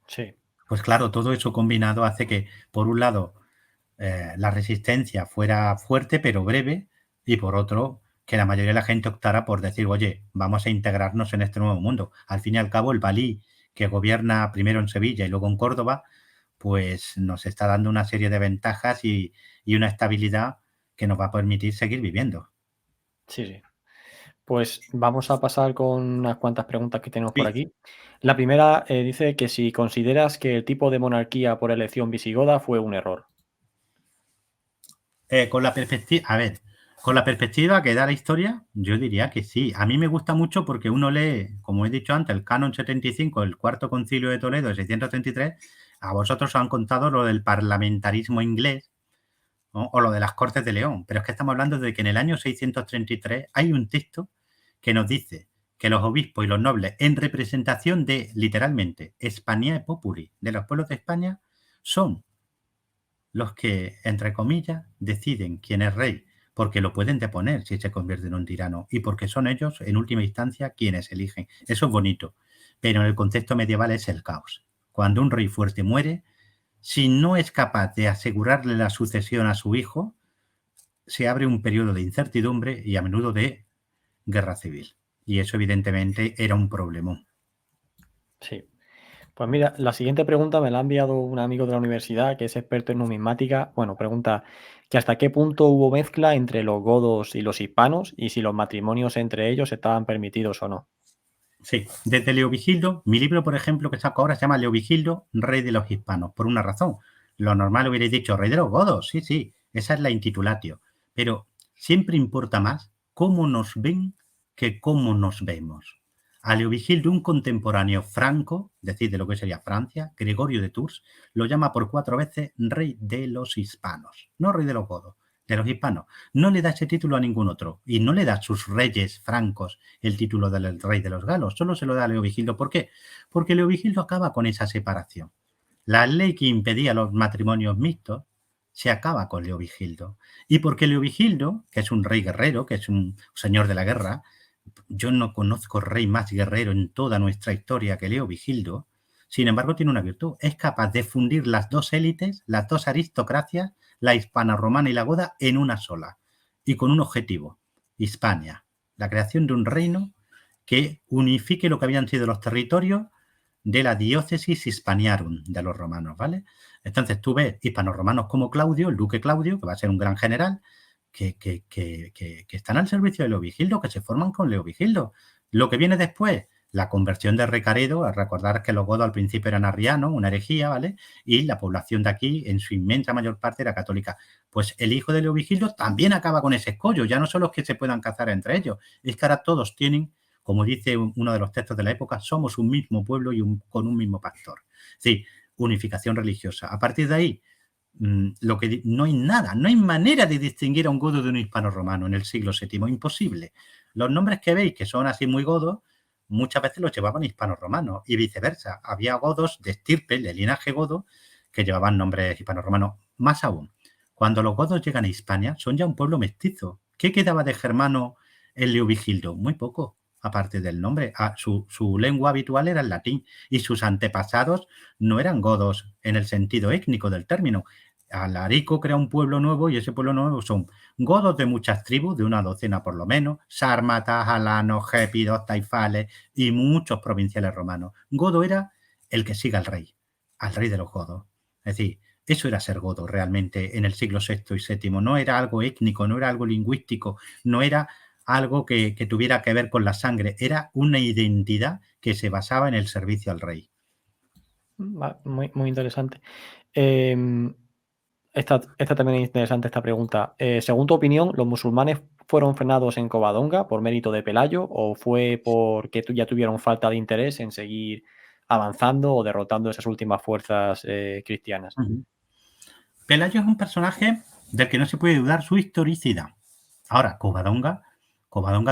Sí, Pues claro, todo eso combinado hace que, por un lado, la resistencia fuera fuerte pero breve, y por otro, que la mayoría de la gente optara por decir, oye, vamos a integrarnos en este nuevo mundo. Al fin y al cabo, el Valí, que gobierna primero en Sevilla y luego en Córdoba, pues nos está dando una serie de ventajas y una estabilidad que nos va a permitir seguir viviendo. sí, sí. Pues vamos a pasar con unas cuantas preguntas que tenemos por Sí. aquí. La primera dice que si consideras que el tipo de monarquía por elección visigoda fue un error. Con la perspectiva, a ver, con la perspectiva que da la historia, yo diría que sí. A mí me gusta mucho porque uno lee, como he dicho antes, el Canon 75, el Cuarto Concilio de Toledo, el 633. A vosotros os han contado lo del parlamentarismo inglés, ¿no? O lo de las Cortes de León, pero es que estamos hablando de que en el año 633 hay un texto que nos dice que los obispos y los nobles, en representación de, literalmente, Hispaniae Populi, de los pueblos de España, son los que, entre comillas, deciden quién es rey, porque lo pueden deponer si se convierte en un tirano y porque son ellos, en última instancia, quienes eligen. Eso es bonito, pero en el contexto medieval es el caos. Cuando un rey fuerte muere, si no es capaz de asegurarle la sucesión a su hijo, se abre un periodo de incertidumbre y a menudo de guerra civil. Y eso evidentemente era un problemón. Sí. Pues mira, la siguiente pregunta me la ha enviado un amigo de la universidad que es experto en numismática. Bueno, pregunta que hasta qué punto hubo mezcla entre los godos y los hispanos y si los matrimonios entre ellos estaban permitidos o no. Sí, desde Leovigildo, mi libro, por ejemplo, que saco ahora se llama Leovigildo, Rey de los Hispanos, por una razón. Lo normal hubierais dicho Rey de los Godos, sí, sí, esa es la intitulatio. Pero siempre importa más cómo nos ven que cómo nos vemos. A Leovigildo, un contemporáneo franco, decir de lo que sería Francia, Gregorio de Tours, lo llama por 4 veces Rey de los Hispanos, no Rey de los Godos, de los Hispanos. No le da ese título a ningún otro y no le da a sus reyes francos el título del rey de los galos, solo se lo da a Leovigildo. ¿Por qué? Porque Leovigildo acaba con esa separación. La ley que impedía los matrimonios mixtos se acaba con Leovigildo. Y porque Leovigildo, que es un rey guerrero, que es un señor de la guerra, yo no conozco rey más guerrero en toda nuestra historia que Leovigildo, sin embargo tiene una virtud, es capaz de fundir las dos élites, las dos aristocracias, la hispana romana y la goda, en una sola, y con un objetivo, Hispania, la creación de un reino que unifique lo que habían sido los territorios de la diócesis hispaniarum de los romanos, ¿vale? Entonces tú ves hispanos romanos como Claudio, el duque Claudio, que va a ser un gran general, que están al servicio de Leovigildo, que se forman con Leovigildo. Lo que viene después, la conversión de Recaredo, a recordar que los godos al principio eran arrianos, una herejía, ¿vale? Y la población de aquí, en su inmensa mayor parte, era católica. Pues el hijo de Leovigildo también acaba con ese escollo, ya no son los que se puedan cazar entre ellos, es que ahora todos tienen, como dice uno de los textos de la época, somos un mismo pueblo y con un mismo pastor. Sí, unificación religiosa. A partir de ahí, lo que no hay nada, no hay manera de distinguir a un godo de un hispano romano en el siglo VII, imposible. Los nombres que veis, que son así muy godos, muchas veces los llevaban hispanos romanos y viceversa. Había godos de estirpe, de linaje godo, que llevaban nombres hispanos romanos. Más aún, cuando los godos llegan a Hispania, son ya un pueblo mestizo. ¿Qué quedaba de germano en Leovigildo? Muy poco, aparte del nombre. Su lengua habitual era el latín y sus antepasados no eran godos en el sentido étnico del término. Alarico crea un pueblo nuevo y ese pueblo nuevo son godos de muchas tribus, de una docena por lo menos, sármatas, alanos, gépidos, taifales y muchos provinciales romanos. Godo era el que siga al rey de los godos. Es decir, eso era ser godo realmente en el siglo VI y VII. No era algo étnico, no era algo lingüístico, no era algo que tuviera que ver con la sangre, era una identidad que se basaba en el servicio al rey. Muy, muy interesante. Em, esta también es interesante, esta pregunta. Según tu opinión, ¿los musulmanes fueron frenados en Covadonga por mérito de Pelayo o fue porque ya tuvieron falta de interés en seguir avanzando o derrotando esas últimas fuerzas cristianas. Pelayo es un personaje del que no se puede dudar su historicidad. Ahora, Covadonga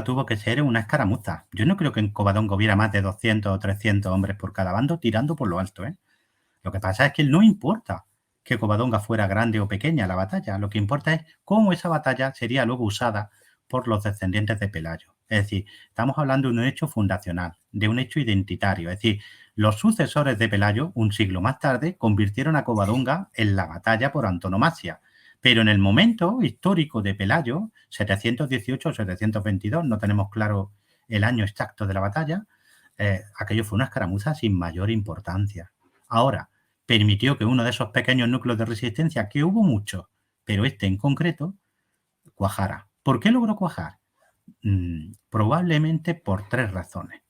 tuvo que ser una escaramuza. Yo no creo que en Covadonga hubiera más de 200 o 300 hombres por cada bando tirando por lo alto, ¿eh? Lo que pasa es que no importa que Covadonga fuera grande o pequeña la batalla, lo que importa es cómo esa batalla sería luego usada por los descendientes de Pelayo. Es decir, estamos hablando de un hecho fundacional, de un hecho identitario. Es decir, los sucesores de Pelayo, un siglo más tarde, convirtieron a Covadonga en la batalla por antonomasia. Pero en el momento histórico de Pelayo, 718 o 722, no tenemos claro el año exacto de la batalla, aquello fue una escaramuza sin mayor importancia. Ahora, permitió que uno de esos pequeños núcleos de resistencia, que hubo muchos, pero este en concreto, cuajara. ¿Por qué logró cuajar? Probablemente por 3 razones.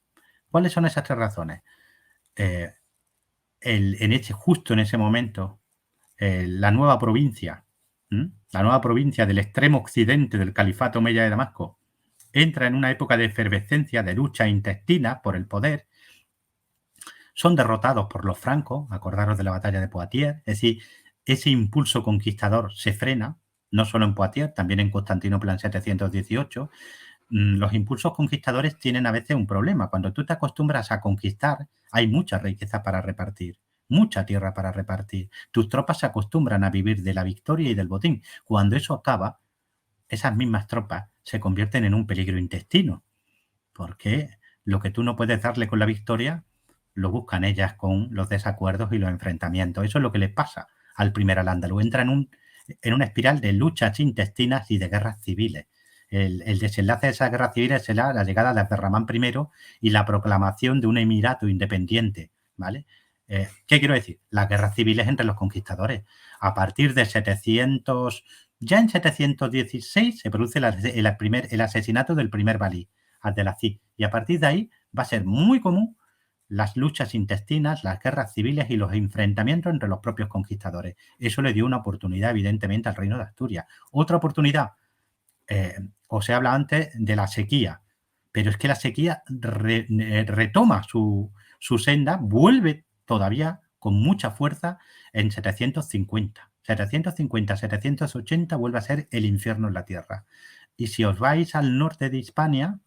¿Cuáles son esas 3 razones? Justo en ese momento, la nueva provincia del extremo occidente del califato omeya de Damasco, entra en una época de efervescencia, de lucha intestina por el poder. Son derrotados por los francos, acordaros de la batalla de Poitiers, es decir, ese impulso conquistador se frena, no solo en Poitiers, también en Constantinopla en 718. Los impulsos conquistadores tienen a veces un problema. Cuando tú te acostumbras a conquistar, hay mucha riqueza para repartir, mucha tierra para repartir. Tus tropas se acostumbran a vivir de la victoria y del botín. Cuando eso acaba, esas mismas tropas se convierten en un peligro intestino, porque lo que tú no puedes darle con la victoria, lo buscan ellas con los desacuerdos y los enfrentamientos. Eso es lo que le pasa al primer al-Ándalus. Entra en una espiral de luchas intestinas y de guerras civiles. El desenlace de esas guerras civiles será la llegada de Abderramán I y la proclamación de un emirato independiente, ¿vale? ¿Qué quiero decir? Las guerras civiles entre los conquistadores. A partir de 700, ya en 716 se produce el asesinato del primer valí, Abdelaziz, y a partir de ahí va a ser muy común las luchas intestinas, las guerras civiles y los enfrentamientos entre los propios conquistadores. Eso le dio una oportunidad, evidentemente, al Reino de Asturias. Otra oportunidad, os he hablado antes de la sequía, pero es que la sequía retoma su senda, vuelve todavía con mucha fuerza en 750. 750, 780 vuelve a ser el infierno en la tierra. Y si os vais al norte de Hispania,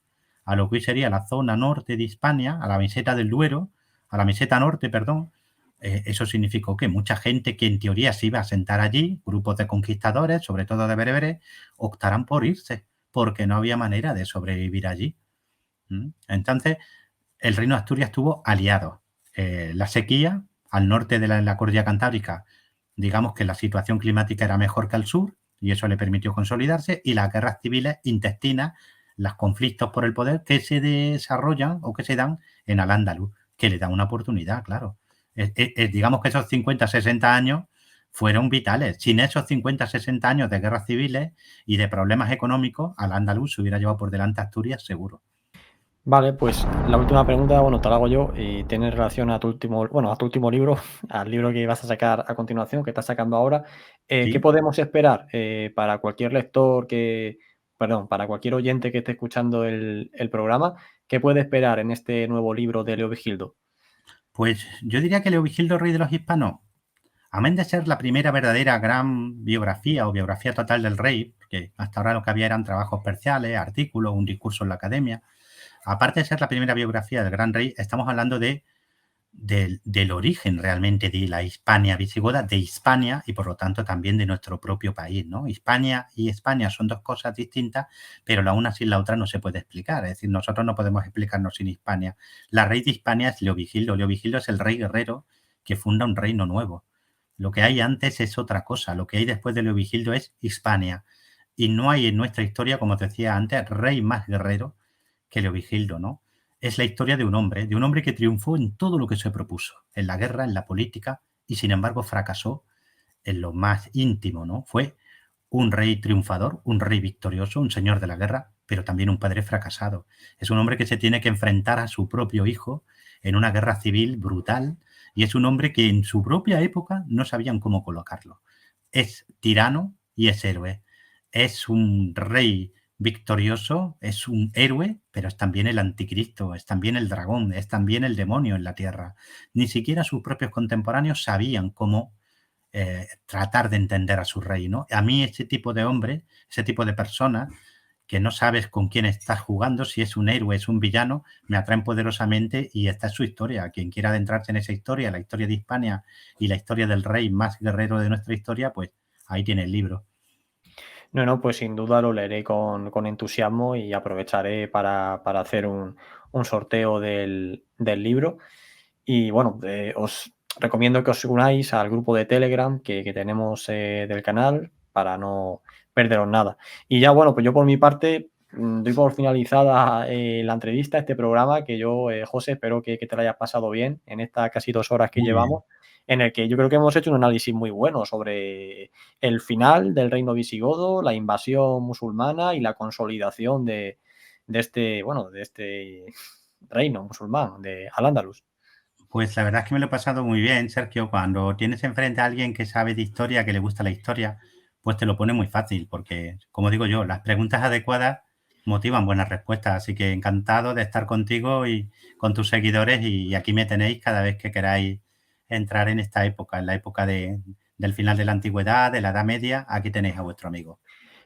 a lo que hoy sería la zona norte de Hispania, a la meseta del Duero, a la meseta norte, perdón, eso significó que mucha gente que en teoría se iba a asentar allí, grupos de conquistadores, sobre todo de bereberes, optaran por irse, porque no había manera de sobrevivir allí. Entonces, el Reino de Asturias tuvo aliados. La sequía, al norte de la cordillera Cantábrica, digamos que la situación climática era mejor que al sur, y eso le permitió consolidarse, y las guerras civiles intestinas, los conflictos por el poder que se desarrollan o que se dan en Al-Ándalus, que le dan una oportunidad, claro. Digamos que esos 50, 60 años fueron vitales. Sin esos 50, 60 años de guerras civiles y de problemas económicos, Al-Ándalus se hubiera llevado por delante a Asturias seguro. Vale, pues la última pregunta, bueno, te la hago yo y tiene relación a tu último libro, al libro que vas a sacar a continuación, que estás sacando ahora. ¿Qué ¿Sí? podemos esperar para cualquier lector para cualquier oyente que esté escuchando el programa? ¿Qué puede esperar en este nuevo libro de Leovigildo? Pues yo diría que Leovigildo, rey de los hispanos, amén de ser la primera verdadera gran biografía o biografía total del rey, porque hasta ahora lo que había eran trabajos parciales, artículos, un discurso en la academia, aparte de ser la primera biografía del gran rey, estamos hablando del origen realmente de la Hispania visigoda, de Hispania y por lo tanto también de nuestro propio país, ¿no? Hispania y España son dos cosas distintas, pero la una sin la otra no se puede explicar. Es decir, nosotros no podemos explicarnos sin Hispania. La rey de Hispania es Leovigildo. Leovigildo es el rey guerrero que funda un reino nuevo. Lo que hay antes es otra cosa. Lo que hay después de Leovigildo es Hispania. Y no hay en nuestra historia, como te decía antes, rey más guerrero que Leovigildo, ¿no? Es la historia de un hombre que triunfó en todo lo que se propuso, en la guerra, en la política, y sin embargo fracasó en lo más íntimo, ¿no? Fue un rey triunfador, un rey victorioso, un señor de la guerra, pero también un padre fracasado. Es un hombre que se tiene que enfrentar a su propio hijo en una guerra civil brutal, y es un hombre que en su propia época no sabían cómo colocarlo. Es tirano y es héroe. Es un rey victorioso, es un héroe, pero es también el anticristo, es también el dragón, es también el demonio en la tierra. Ni siquiera sus propios contemporáneos sabían cómo tratar de entender a su rey, ¿no? A mí ese tipo de hombre, ese tipo de persona que no sabes con quién estás jugando, si es un héroe, es un villano, me atraen poderosamente y esta es su historia. Quien quiera adentrarse en esa historia, la historia de Hispania y la historia del rey más guerrero de nuestra historia, pues ahí tiene el libro. No, no, pues sin duda lo leeré con entusiasmo y aprovecharé para hacer un sorteo del libro. Y bueno, os recomiendo que os unáis al grupo de Telegram que tenemos del canal para no perderos nada. Y ya, bueno, pues yo por mi parte doy por finalizada la entrevista, este programa, que yo, José, espero que te lo hayas pasado bien en estas casi 2 horas que Muy bien. llevamos, en el que yo creo que hemos hecho un análisis muy bueno sobre el final del reino visigodo, la invasión musulmana y la consolidación de este, bueno, de este reino musulmán, de Al-Ándalus. Pues la verdad es que me lo he pasado muy bien, Sergio. Cuando tienes enfrente a alguien que sabe de historia, que le gusta la historia, pues te lo pone muy fácil, porque, como digo yo, las preguntas adecuadas motivan buenas respuestas. Así que encantado de estar contigo y con tus seguidores y aquí me tenéis cada vez que queráis entrar en esta época, en la época del final de la antigüedad, de la Edad Media. Aquí tenéis a vuestro amigo.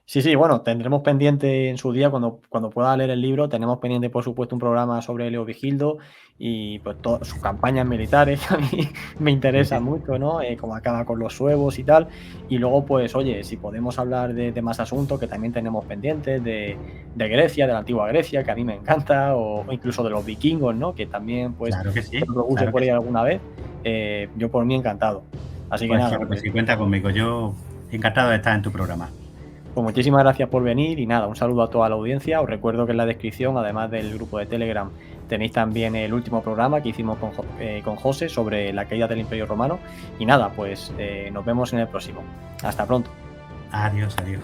Sí, sí, bueno, tendremos pendiente en su día, cuando pueda leer el libro, tenemos pendiente, por supuesto, un programa sobre Leovigildo y pues todas sus campañas militares, que a mí me Sí, interesa sí. mucho, ¿no? Cómo acaba con los suevos y tal. Y luego, pues, oye, si podemos hablar de más asuntos que también tenemos pendientes, de Grecia, de la antigua Grecia, que a mí me encanta, o incluso de los vikingos, ¿no? Que también, pues, Claro que te sí, propuse claro por que ahí sí. alguna vez. Yo por mí encantado. Así que Pues nada, claro que pues sí, cuenta conmigo. Yo encantado de estar en tu programa. Pues muchísimas gracias por venir y nada, un saludo a toda la audiencia. Os recuerdo que en la descripción, además del grupo de Telegram, tenéis también el último programa que hicimos con José sobre la caída del Imperio Romano. Y nada, pues nos vemos en el próximo. Hasta pronto. Adiós, adiós.